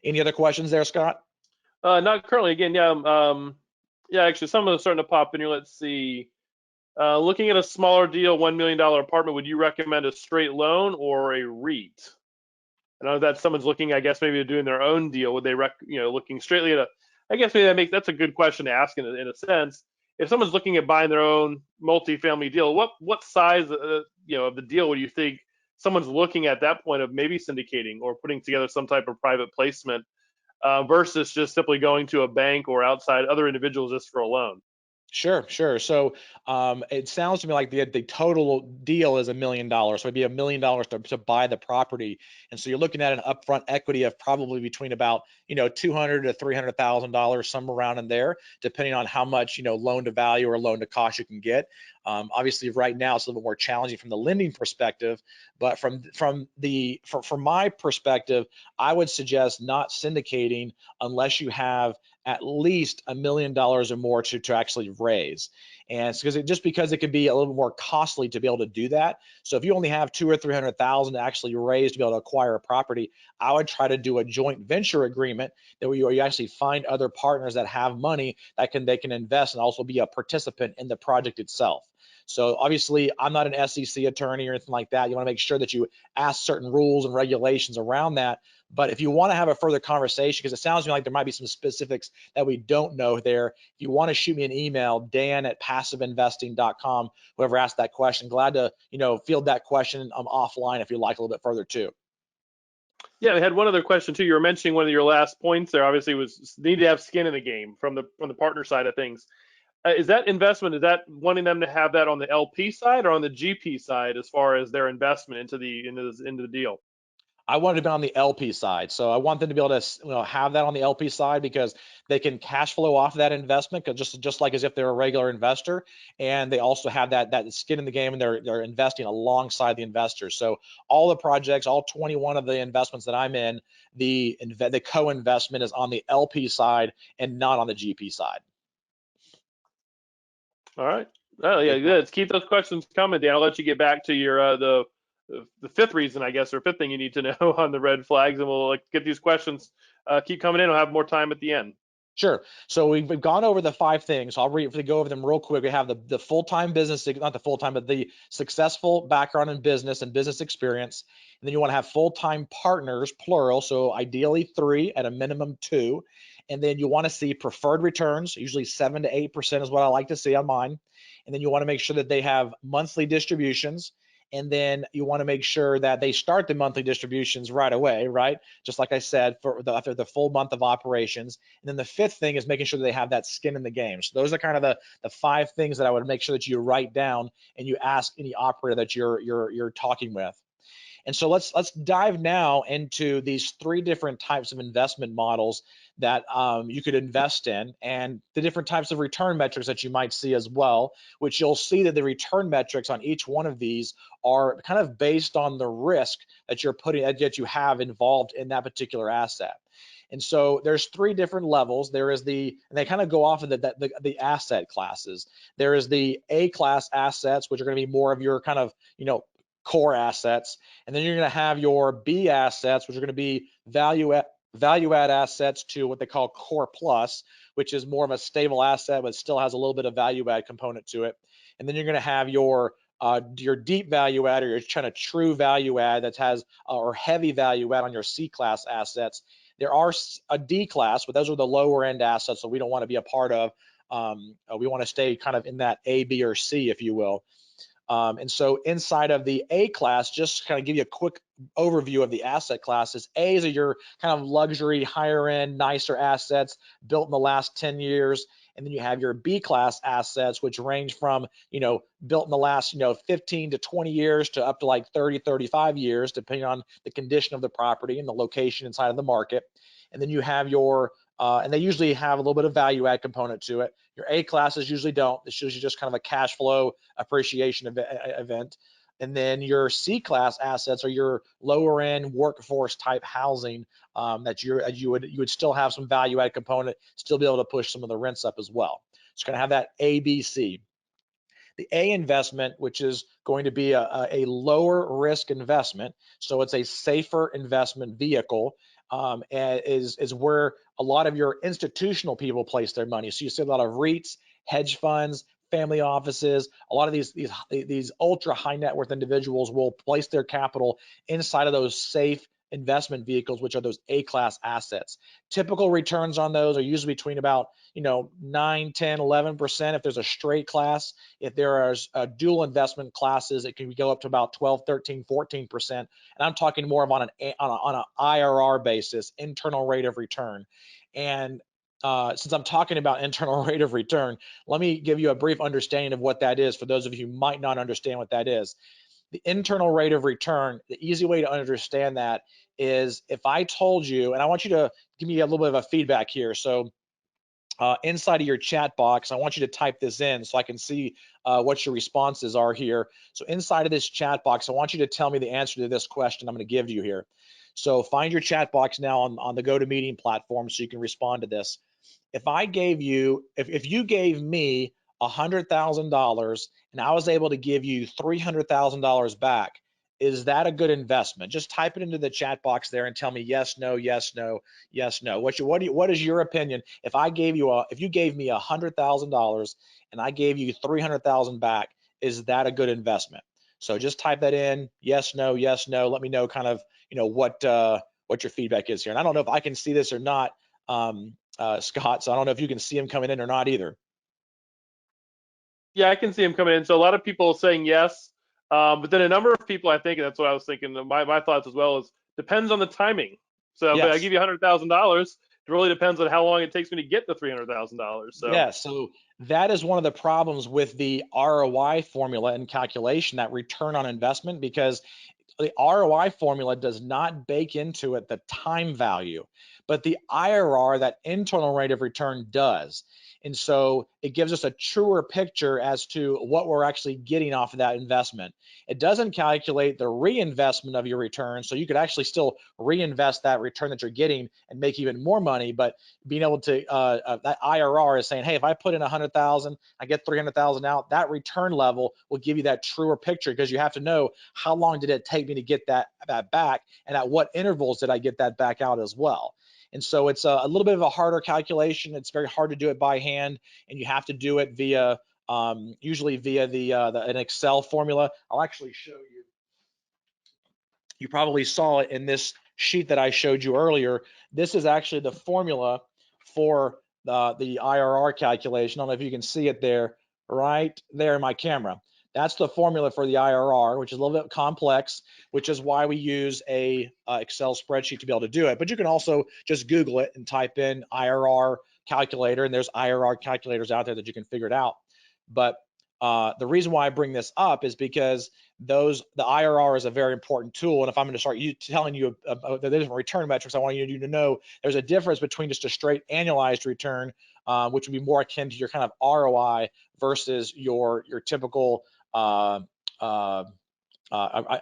Any other questions there, Scott? Not currently. Again, yeah, actually, some of them are starting to pop in here. Let's see. Looking at a smaller deal, $1 million apartment, would you recommend a straight loan or a REIT? I know that someone's looking, I guess, maybe doing their own deal. Would they, looking straightly at I guess maybe that's a good question to ask in a sense. If someone's looking at buying their own multifamily deal, what size, of the deal would you think someone's looking at that point of maybe syndicating or putting together some type of private placement versus just simply going to a bank or outside other individuals just for a loan? Sure, sure. So it sounds to me like the total deal is $1 million. So it'd be $1 million to buy the property, and so you're looking at an upfront equity of probably between about $200 to $300,000, somewhere around in there, depending on how much loan to value or loan to cost you can get. Obviously, right now it's a little bit more challenging from the lending perspective, but from my perspective, I would suggest not syndicating unless you have at least $1 million or more to actually raise. And it's because it could be a little bit more costly to be able to do that. So if you only have 200 or 300,000 to actually raise to be able to acquire a property, I would try to do a joint venture agreement that where you actually find other partners that have money that they can invest and also be a participant in the project itself. So obviously, I'm not an SEC attorney or anything like that. You want to make sure that you ask certain rules and regulations around that. But if you want to have a further conversation, because it sounds to me like there might be some specifics that we don't know there, if you want to shoot me an email, dan@passiveinvesting.com, whoever asked that question, glad to field that question offline if you like a little bit further too. Yeah, I had one other question too. You were mentioning one of your last points there. Obviously, was need to have skin in the game from the partner side of things. Is that investment? Is that wanting them to have that on the LP side or on the GP side as far as their investment into the deal? I wanted to be on the LP side. So I want them to be able to have that on the LP side because they can cash flow off that investment, just like as if they're a regular investor, and they also have that skin in the game, and they're investing alongside the investors. So all the projects, all 21 of the investments that I'm in, the co-investment is on the LP side and not on the GP side. All right. Oh yeah, Good good. call. Let's keep those questions coming, Dan. I'll let you get back to your the fifth reason, I guess, or fifth thing you need to know on the red flags, and we'll get these questions keep coming in. We'll have more time at the end. Sure. So we've gone over the 5 things. I'll go over them real quick. We have the full-time business, not the full-time, but the successful background in business and business experience. And then you want to have full-time partners, plural. So ideally 3 at a minimum 2. And then you want to see preferred returns, usually 7 to 8% is what I like to see on mine. And then you want to make sure that they have monthly distributions. And then you want to make sure that they start the monthly distributions right away, right? Just like I said, after the full month of operations. And then the 5th thing is making sure that they have that skin in the game. So those are kind of the 5 things that I would make sure that you write down and you ask any operator that you're talking with. And so let's dive now into these 3 different types of investment models that you could invest in, and the different types of return metrics that you might see as well, which you'll see that the return metrics on each one of these are kind of based on the risk that you have involved in that particular asset. And so there's 3 different levels. And they kind of go off of the asset classes. There is the A class assets, which are going to be more of your kind of, core assets. And then you're going to have your B assets, which are going to be value add assets to what they call core plus, which is more of a stable asset, but still has a little bit of value add component to it. And then you're going to have your deep value add, or your kind of true value add that has or heavy value add on your C class assets. There are a D class, but those are the lower end assets, so we don't want to be a part of. We want to stay kind of in that A, B, or C, if you will. And so inside of the A class, just to kind of give you a quick overview of the asset classes, A's are your kind of luxury, higher end, nicer assets built in the last 10 years. And then you have your B class assets, which range from, built in the last, 15 to 20 years to up to like 30, 35 years, depending on the condition of the property and the location inside of the market. And then you have and they usually have a little bit of value add component to it. Your A classes usually don't. It's usually just kind of a cash flow appreciation event. And then your C class assets are your lower end workforce type housing that you would still have some value add component, still be able to push some of the rents up as well. So kind of have that A, B, C. The A investment, which is going to be a lower risk investment, so it's a safer investment vehicle, is where a lot of your institutional people place their money. So you see a lot of REITs, hedge funds, family offices. A lot of these ultra high net worth individuals will place their capital inside of those safe investment vehicles, which are those A-class assets. Typical returns on those are usually between about 9, 10, 11% if there's a straight class. If there are dual investment classes, it can go up to about 12, 13, 14%. And I'm talking more of on an IRR basis, internal rate of return. And since I'm talking about internal rate of return, let me give you a brief understanding of what that is for those of you who might not understand what that is. The internal rate of return, the easy way to understand that is if I told you, and I want you to give me a little bit of a feedback here. So inside of your chat box, I want you to type this in so I can see what your responses are here. So inside of this chat box, I want you to tell me the answer to this question I'm going to give you here. So find your chat box now on the GoToMeeting platform so you can respond to this. If I gave you, if you gave me $100,000 and I was able to give you $300,000 back, is that a good investment? Just type it into the chat box there and tell me yes, no, yes, no, yes, no. What is your opinion? If I gave you if you gave me $100,000 and I gave you 300,000 back, is that a good investment? So just type that in, yes, no, yes, no. Let me know kind of, what your feedback is here. And I don't know if I can see this or not, Scott. So I don't know if you can see him coming in or not either. Yeah, I can see him coming in. So a lot of people saying yes, but then a number of people, I think, and that's what I was thinking. My thoughts as well is depends on the timing. So if I Yes. give you $100,000, it really depends on how long it takes me to get the $300,000. So Yeah, so that is one of the problems with the ROI formula and calculation, that return on investment, because the ROI formula does not bake into it the time value, but the IRR, that internal rate of return, does. And so it gives us a truer picture as to what we're actually getting off of that investment. It doesn't calculate the reinvestment of your return, so you could actually still reinvest that return that you're getting and make even more money, but being able to that IRR is saying, hey, if I put in 100,000, I get 300,000 out, that return level will give you that truer picture, because you have to know how long did it take me to get that back, and at what intervals did I get that back out as well. And so it's a little bit of a harder calculation. It's very hard to do it by hand, and you have to do it via usually via an Excel formula. I'll actually show you. You probably saw it in this sheet that I showed you earlier. This is actually the formula for the IRR calculation. I don't know if you can see it there, right there in my camera. That's the formula for the IRR, which is a little bit complex, which is why we use a Excel spreadsheet to be able to do it. But you can also just Google it and type in IRR calculator, and there's IRR calculators out there that you can figure it out. But the reason why I bring this up is because the IRR is a very important tool. And if I'm going to start telling you about the different return metrics, I want you to know there's a difference between just a straight annualized return, which would be more akin to your kind of ROI, versus your typical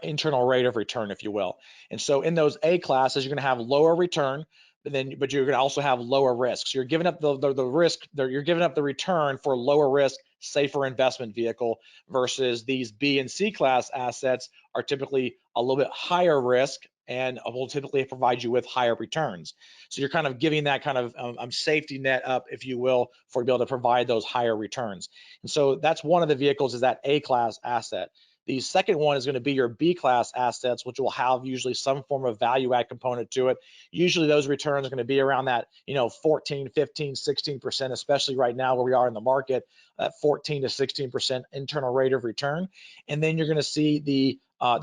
internal rate of return, if you will. And so in those A classes, you're going to have lower return, but you're going to also have lower risks. You're giving up the risk, you're giving up the return for lower risk, safer investment vehicle, versus these B and C class assets are typically a little bit higher risk and will typically provide you with higher returns. So you're kind of giving that kind of safety net up, if you will, for to be able to provide those higher returns. And so that's one of the vehicles, is that A class asset. The second one is going to be your B class assets, which will have usually some form of value add component to it. Usually those returns are going to be around that, 14, 15, 16%, especially right now where we are in the market, 14 to 16% internal rate of return. And then you're going to see the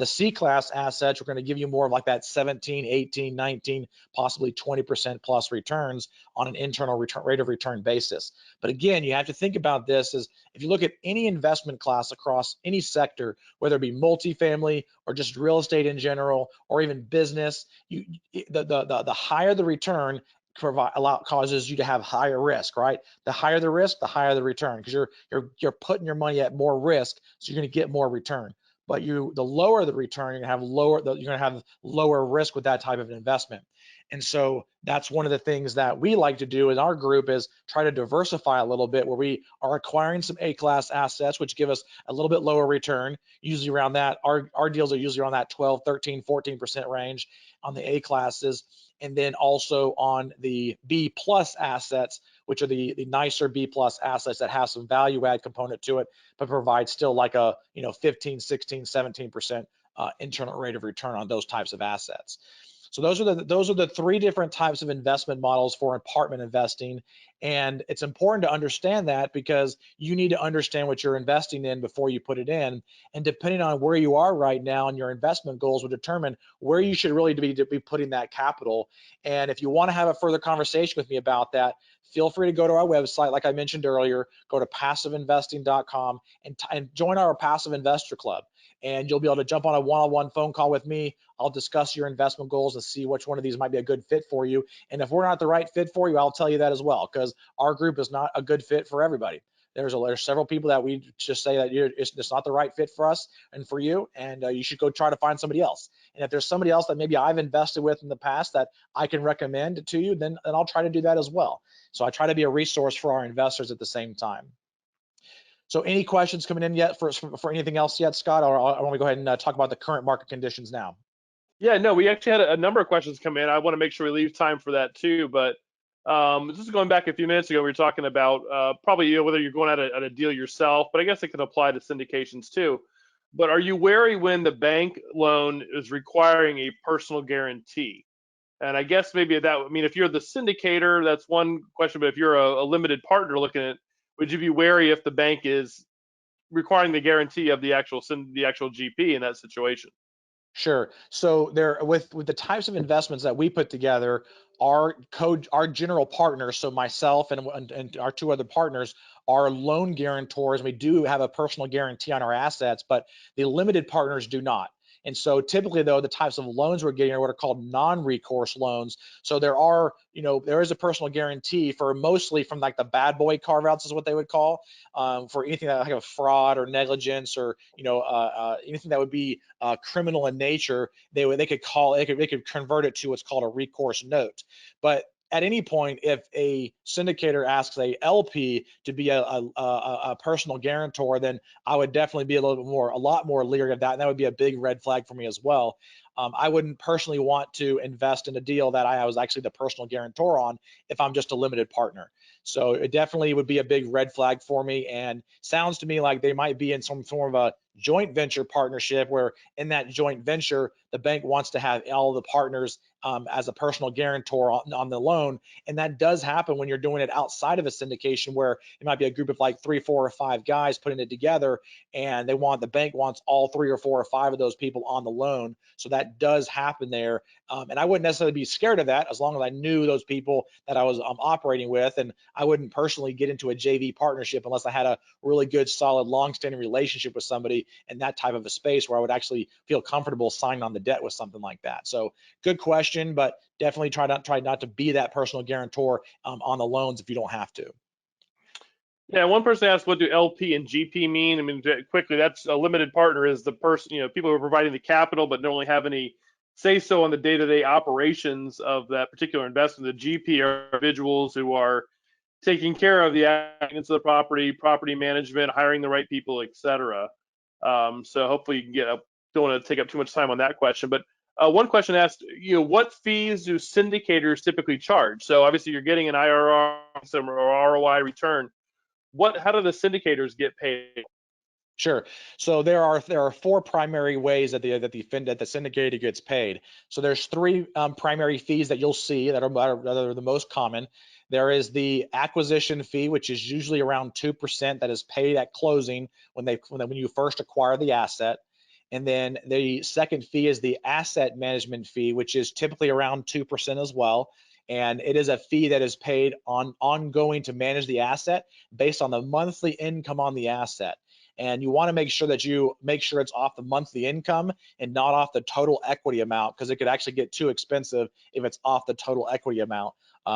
C class assets are going to give you more of like that 17, 18, 19, possibly 20% plus returns on an internal rate of return basis. But again, you have to think about this as if you look at any investment class across any sector, whether it be multifamily or just real estate in general, or even business, the higher the return causes you to have higher risk, right? The higher the risk, the higher the return, because you're putting your money at more risk, so you're going to get more return. But the lower the return, you're going to have lower risk with that type of investment. And so that's one of the things that we like to do in our group, is try to diversify a little bit, where we are acquiring some A-class assets, which give us a little bit lower return, usually around that. Our deals are usually around that 12, 13, 14% range on the A classes. And then also on the B plus assets, which are the nicer B plus assets that have some value add component to it, but provide still like a 15, 16, 17% internal rate of return on those types of assets. So those are the three different types of investment models for apartment investing. And it's important to understand that, because you need to understand what you're investing in before you put it in. And depending on where you are right now and your investment goals will determine where you should really be putting that capital. And if you want to have a further conversation with me about that, feel free to go to our website, like I mentioned earlier, go to passiveinvesting.com and join our Passive Investor Club. And you'll be able to jump on a one-on-one phone call with me. I'll discuss your investment goals and see which one of these might be a good fit for you. And if we're not the right fit for you, I'll tell you that as well, because our group is not a good fit for everybody. There's several people that we just say that it's not the right fit for us and for you, and you should go try to find somebody else. And if there's somebody else that maybe I've invested with in the past that I can recommend to you, then I'll try to do that as well. So I try to be a resource for our investors at the same time. So any questions coming in yet for anything else yet, Scott? Or I want to go ahead and talk about the current market conditions now. Yeah, no, we actually had a number of questions come in. I want to make sure we leave time for that too. But just going back a few minutes ago, we were talking about probably whether you're going at a deal yourself, but I guess it can apply to syndications too. But are you wary when the bank loan is requiring a personal guarantee? And I guess maybe I mean, if you're the syndicator, that's one question. But if you're a limited partner looking at, would you be wary if the bank is requiring the guarantee of the actual GP in that situation? Sure. So there, with the types of investments that we put together, our general partners, so myself and our two other partners, are loan guarantors. We do have a personal guarantee on our assets, but the limited partners do not. And so typically, though, the types of loans we're getting are what are called non-recourse loans. So there is a personal guarantee for mostly from like the bad boy carve-outs is what they would call, for anything that like a fraud or negligence or anything that would be criminal in nature. They could convert it to what's called a recourse note. But at any point, if a syndicator asks a LP to be a personal guarantor, then I would definitely be a lot more leery of that, and that would be a big red flag for me as well. I wouldn't personally want to invest in a deal that I was actually the personal guarantor on if I'm just a limited partner. So it definitely would be a big red flag for me, and sounds to me like they might be in some form of a joint venture partnership where in that joint venture, the bank wants to have all the partners as a personal guarantor on the loan. And that does happen when you're doing it outside of a syndication where it might be a group of like 3, 4, or 5 guys putting it together, and the bank wants all 3 or 4 or 5 of those people on the loan. So that does happen there. And I wouldn't necessarily be scared of that as long as I knew those people that I was operating with. And I wouldn't personally get into a JV partnership unless I had a really good, solid, long-standing relationship with somebody in that type of a space where I would actually feel comfortable signing on the debt with something like that. So good question, but definitely try not to be that personal guarantor on the loans if you don't have to. Yeah, one person asked, what do LP and GP mean? I mean, quickly, that's a limited partner is the person, people who are providing the capital but don't really have any say so on the day-to-day operations of that particular investment. The GP are individuals who are taking care of the maintenance of the property management, hiring the right people, etc. So hopefully you can don't want to take up too much time on that question. But one question asked, what fees do syndicators typically charge? So obviously you're getting an IRR or ROI return. How do the syndicators get paid? Sure. So there are 4 primary ways that the syndicator gets paid. So there's 3 primary fees that you'll see that are the most common. There is the acquisition fee, which is usually around 2% that is paid at closing when you first acquire the asset. And then the second fee is the asset management fee, which is typically around 2% as well. And it is a fee that is paid ongoing to manage the asset based on the monthly income on the asset. And you want to make sure that you make sure it's off the monthly income and not off the total equity amount, because it could actually get too expensive if it's off the total equity amount.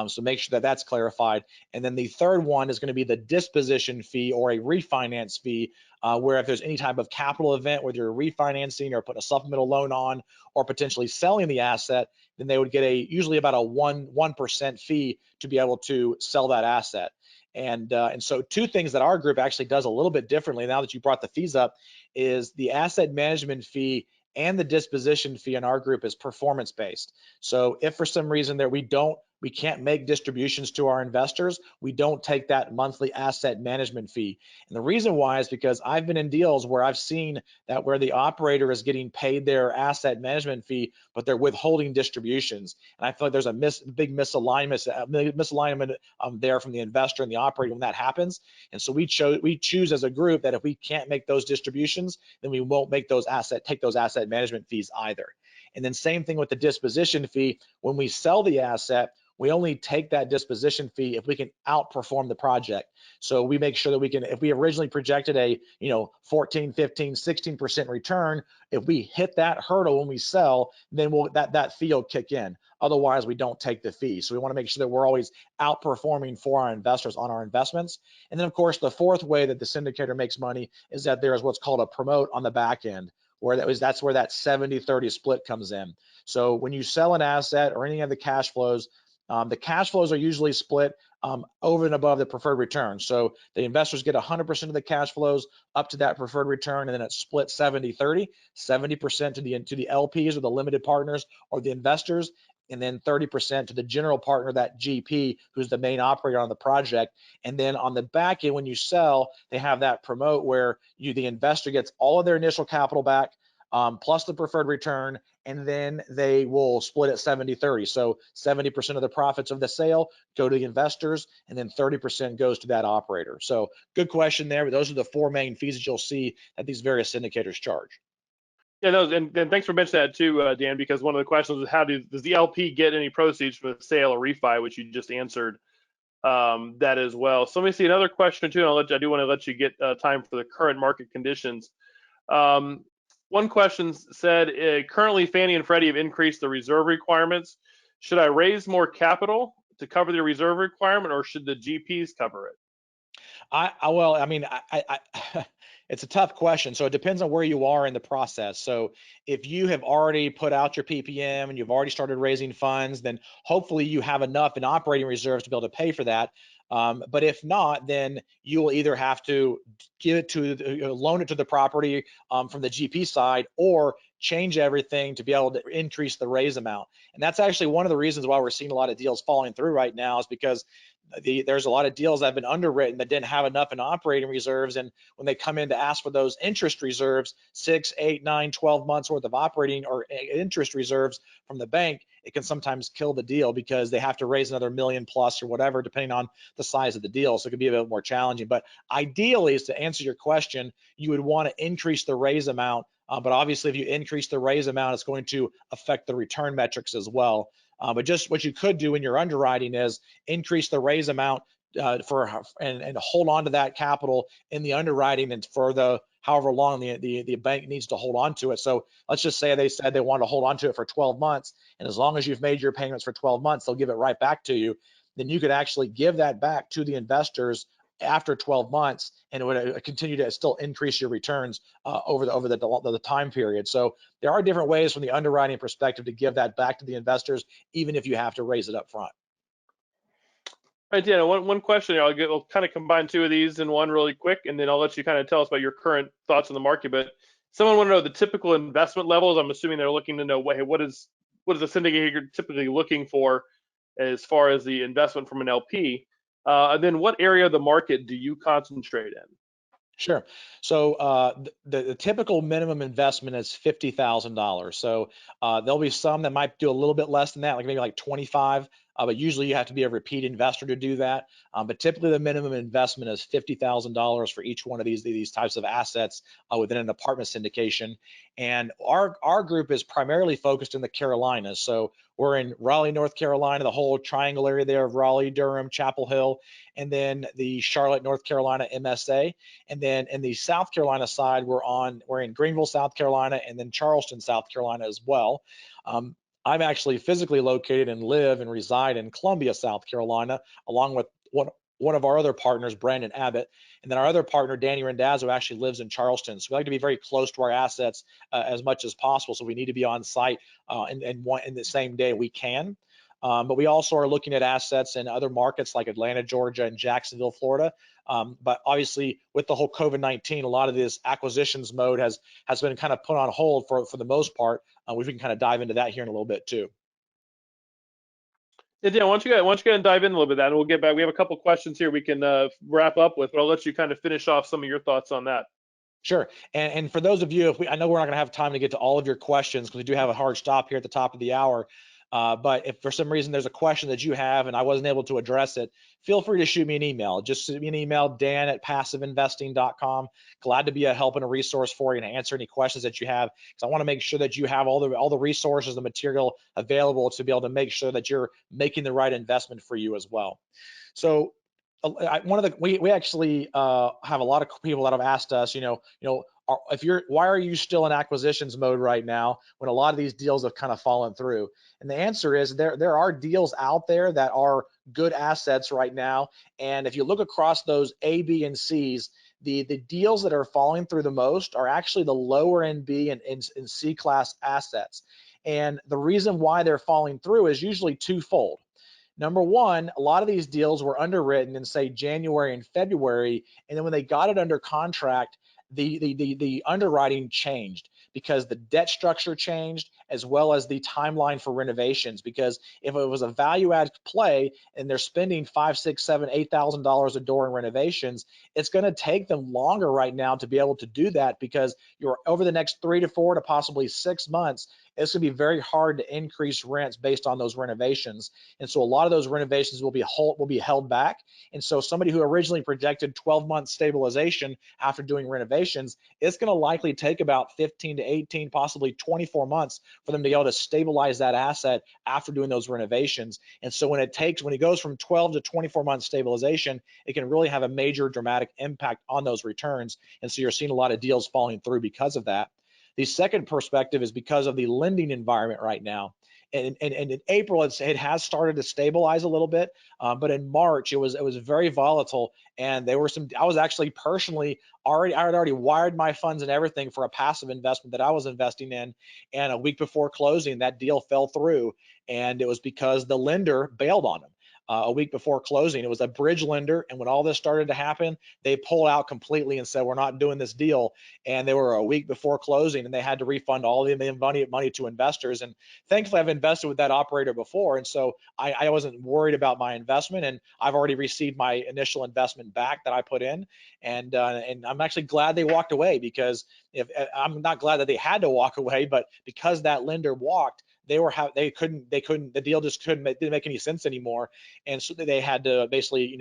So make sure that that's clarified. And then the third one is going to be the disposition fee or a refinance fee, where if there's any type of capital event, whether you're refinancing or putting a supplemental loan on or potentially selling the asset, then they would get usually about a 1% fee to be able to sell that asset. And so 2 things that our group actually does a little bit differently now that you brought the fees up is the asset management fee and the disposition fee in our group is performance based. So if for some reason that we can't make distributions to our investors, we don't take that monthly asset management fee. And the reason why is because I've been in deals where I've seen that where the operator is getting paid their asset management fee, but they're withholding distributions. And I feel like there's a big misalignment there from the investor and the operator when that happens. And so we choose as a group that if we can't make those distributions, then we won't take those asset management fees either. And then same thing with the disposition fee. When we sell the asset, We only take that disposition fee if we can outperform the project. So we make sure that we can, if we originally projected a 14, 15, 16% return, if we hit that hurdle when we sell, then that fee will kick in. Otherwise, we don't take the fee. So we want to make sure that we're always outperforming for our investors on our investments. And then, of course, the fourth way that the syndicator makes money is that there is what's called a promote on the back end, where that's where that 70-30 split comes in. So when you sell an asset or any of the cash flows are usually split over and above the preferred return. So the investors get 100% of the cash flows up to that preferred return, and then it's split 70-30, 70% to the LPs or the limited partners or the investors, and then 30% to the general partner, that GP, who's the main operator on the project. And then on the back end, when you sell, they have that promote where the investor gets all of their initial capital back, plus the preferred return, and then they will split it 70-30. So 70% of the profits of the sale go to the investors, and then 30% goes to that operator. So good question there, but those are the four main fees that you'll see that these various syndicators charge. Yeah, no, and thanks for mentioning that too, Dan, because one of the questions is does the LP get any proceeds from the sale or refi, which you just answered that as well. So let me see another question too, and I do want to let you get time for the current market conditions. One question said, currently Fannie and Freddie have increased the reserve requirements. Should I raise more capital to cover the reserve requirement, or should the GPs cover it? It's a tough question. So it depends on where you are in the process. So if you have already put out your PPM and you've already started raising funds, then hopefully you have enough in operating reserves to be able to pay for that. But if not, then you will either have to loan it to the property from the GP side, or change everything to be able to increase the raise amount. And that's actually one of the reasons why we're seeing a lot of deals falling through right now, is because there's a lot of deals that have been underwritten that didn't have enough in operating reserves, and when they come in to ask for those interest reserves, 6, 8, 9, 12 months worth of operating or interest reserves from the bank, it can sometimes kill the deal because they have to raise another million plus or whatever, depending on the size of the deal. So it could be a bit more challenging. But ideally, is to answer your question, you would want to increase the raise amount. But obviously, if you increase the raise amount, it's going to affect the return metrics as well. But just what you could do in your underwriting is increase the raise amount and hold on to that capital in the underwriting, and for the however long the bank needs to hold on to it. So let's just say they said they want to hold on to it for 12 months, and as long as you've made your payments for 12 months, they'll give it right back to you. Then you could actually give that back to the investors after 12 months, and it would continue to still increase your returns over the time period. So there are different ways from the underwriting perspective to give that back to the investors, even if you have to raise it up front. All right, Dan, one question. We'll kind of combine two of these in one really quick, and then I'll let you kind of tell us about your current thoughts on the market. But someone want to know the typical investment levels. I'm assuming they're looking to know, what is the syndicator typically looking for as far as the investment from an LP? And then what area of the market do you concentrate in? Sure. So the typical minimum investment is $50,000. So there'll be some that might do a little bit less than that, like maybe like 25. But usually you have to be a repeat investor to do that. But typically the minimum investment is $50,000 for each one of these types of assets within an apartment syndication. And our group is primarily focused in the Carolinas. So we're in Raleigh, North Carolina, the whole triangle area there of Raleigh, Durham, Chapel Hill, and then the Charlotte, North Carolina MSA. And then in the South Carolina side, we're in Greenville, South Carolina, and then Charleston, South Carolina as well. I'm actually physically located and live and reside in Columbia, South Carolina, along with one of our other partners, Brandon Abbott, and then our other partner, Danny Rendazzo, actually lives in Charleston. So we like to be very close to our assets as much as possible. So we need to be on site in the same day we can. But we also are looking at assets in other markets like Atlanta, Georgia, and Jacksonville, Florida. But obviously, with the whole COVID-19, a lot of this acquisitions mode has been kind of put on hold for the most part. We can kind of dive into that here in a little bit too. Yeah, Dan, why don't you go and dive in a little bit of that, and we'll get back. We have a couple questions here we can wrap up with, but I'll let you kind of finish off some of your thoughts on that. Sure. And for those of you, I know we're not going to have time to get to all of your questions because we do have a hard stop here at the top of the hour. But if for some reason there's a question that you have and I wasn't able to address it, feel free to shoot me an email. Just shoot me an email, dan@passiveinvesting.com. Glad to be a help and a resource for you and answer any questions that you have, because I want to make sure that you have all the resources, the material available to be able to make sure that you're making the right investment for you as well. So we actually have a lot of people that have asked us, why are you still in acquisitions mode right now when a lot of these deals have kind of fallen through? And the answer is there are deals out there that are good assets right now. And if you look across those A, B, and C's, the deals that are falling through the most are actually the lower end B and C class assets. And the reason why they're falling through is usually twofold. Number one, a lot of these deals were underwritten in, say, January and February, and then when they got it under contract, the underwriting changed because the debt structure changed, as well as the timeline for renovations. Because if it was a value-add play and they're spending $5, $6, $7, $8,000 a door in renovations, it's going to take them longer right now to be able to do that, because you're over the next 3 to 4 to possibly 6 months, it's going to be very hard to increase rents based on those renovations. And so a lot of those renovations will be held back. And so somebody who originally projected 12-month stabilization after doing renovations, it's going to likely take about 15 to 18, possibly 24 months for them to be able to stabilize that asset after doing those renovations. And so when it goes from 12 to 24 months stabilization, it can really have a major dramatic impact on those returns. And so you're seeing a lot of deals falling through because of that. The second perspective is because of the lending environment right now. And in April, it has started to stabilize a little bit, but in March it was very volatile, and there were I was actually personally I had already wired my funds and everything for a passive investment that I was investing in, and a week before closing, that deal fell through, and it was because the lender bailed on them. A week before closing, it was a bridge lender, and when all this started to happen, they pulled out completely and said, we're not doing this deal. And they were a week before closing, and they had to refund all the money to investors. And thankfully, I've invested with that operator before, and so I wasn't worried about my investment, and I've already received my initial investment back that I put in, and I'm actually glad they walked away, because if I'm not glad that they had to walk away, but because that lender walked, the deal just didn't make any sense anymore, and so they had to basically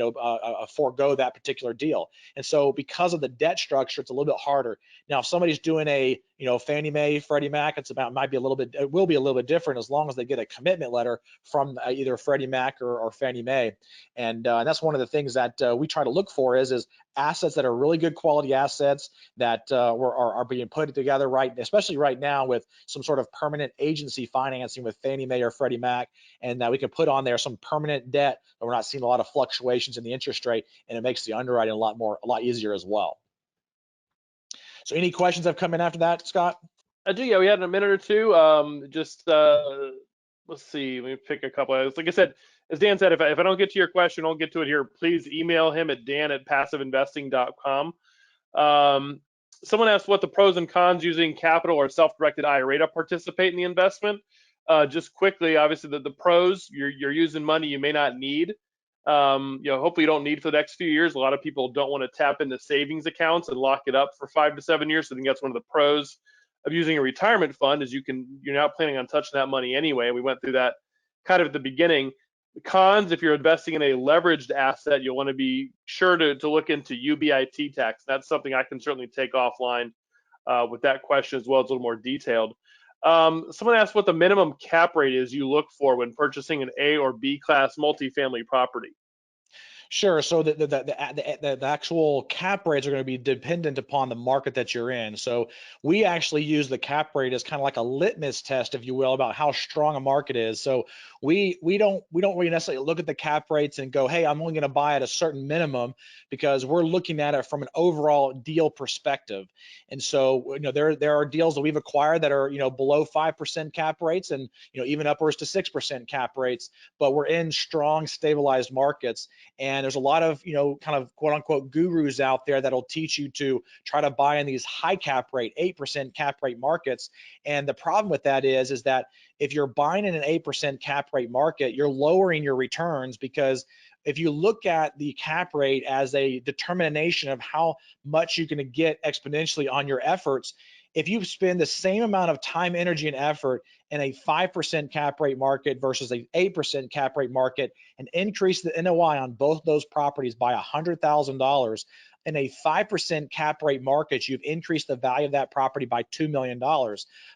forego that particular deal. And so because of the debt structure, it's a little bit harder. Now, if somebody's doing a Fannie Mae, Freddie Mac, it will be a little bit different, as long as they get a commitment letter from either Freddie Mac or Fannie Mae. And that's one of the things that we try to look for is assets that are really good quality assets that are being put together especially right now with some sort of permanent agency financing with Fannie Mae or Freddie Mac, and that we can put on there some permanent debt, but we're not seeing a lot of fluctuations in the interest rate, and it makes the underwriting a lot easier as well. So any questions that have come in after that, Scott? I do, yeah. We had a minute or two. Let's see. Let me pick a couple. Like I said, as Dan said, if I don't get to your question, I'll get to it here. Please email him at dan@passiveinvesting.com. Someone asked what the pros and cons using capital or self-directed IRA to participate in the investment. Just quickly, obviously the pros, you're using money you may not need. Hopefully you don't need for the next few years. A lot of people don't want to tap into savings accounts and lock it up for 5 to 7 years. So I think that's one of the pros of using a retirement fund, is you're not planning on touching that money anyway. We went through that kind of at the beginning. The cons, if you're investing in a leveraged asset, you'll want to be sure to look into UBIT tax. That's something I can certainly take offline with that question as well. It's a little more detailed. Someone asked what the minimum cap rate is you look for when purchasing an A or B class multifamily property. Sure. So the actual cap rates are going to be dependent upon the market that you're in. So we actually use the cap rate as kind of like a litmus test, if you will, about how strong a market is. So we don't really necessarily look at the cap rates and go, hey, I'm only going to buy at a certain minimum, because we're looking at it from an overall deal perspective. And so there are deals that we've acquired that are below 5% cap rates, and even upwards to 6% cap rates, but we're in strong, stabilized markets. And there's a lot of, kind of quote unquote gurus out there that'll teach you to try to buy in these high cap rate, 8% cap rate markets. And the problem with that is that if you're buying in an 8% cap rate market, you're lowering your returns, because if you look at the cap rate as a determination of how much you're going to get exponentially on your efforts, if you spend the same amount of time, energy, and effort in a 5% cap rate market versus a 8% cap rate market, and increase the NOI on both those properties by $100,000, in a 5% cap rate market, you've increased the value of that property by $2 million.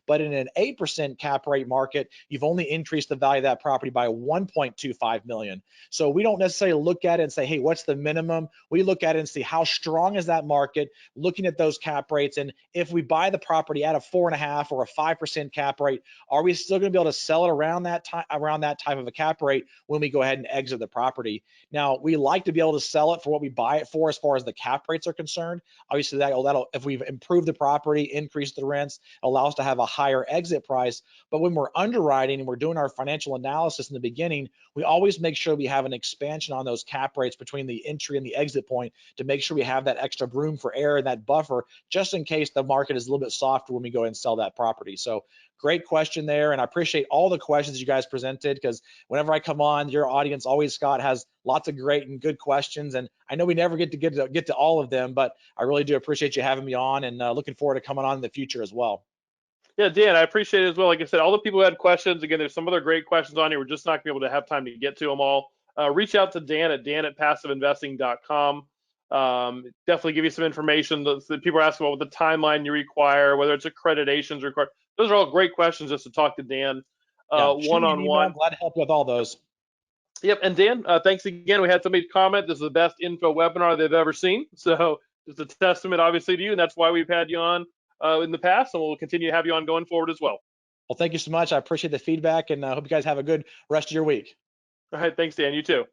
But in an 8% cap rate market, you've only increased the value of that property by $1.25 million. So we don't necessarily look at it and say, hey, what's the minimum? We look at it and see how strong is that market, looking at those cap rates. And if we buy the property at a 4.5 or a 5% cap rate, are we still going to be able to sell it around that type of a cap rate when we go ahead and exit the property? Now, we like to be able to sell it for what we buy it for as far as the cap rates are concerned. Obviously, that'll if we've improved the property, increased the rents, allow us to have a higher exit price. But when we're underwriting and we're doing our financial analysis in the beginning, we always make sure we have an expansion on those cap rates between the entry and the exit point to make sure we have that extra room for error and that buffer just in case the market is a little bit softer when we go and sell that property. So great question there, and I appreciate all the questions you guys presented, because whenever I come on, your audience always, Scott, has lots of great and good questions, and I know we never get to all of them, but I really do appreciate you having me on, and looking forward to coming on in the future as well. Yeah, Dan, I appreciate it as well. Like I said, all the people who had questions, again, there's some other great questions on here. We're just not going to be able to have time to get to them all. Reach out to Dan at dan@passiveinvesting.com. Definitely give you some information. The people are asking about what the timeline you require, whether it's accreditations required. Those are all great questions just to talk to Dan one-on-one. Glad to help you with all those. Yep, and Dan, thanks again. We had somebody comment, this is the best info webinar they've ever seen. So it's a testament, obviously, to you, and that's why we've had you on in the past, and we'll continue to have you on going forward as well. Well, thank you so much. I appreciate the feedback, and I hope you guys have a good rest of your week. All right, thanks, Dan. You too.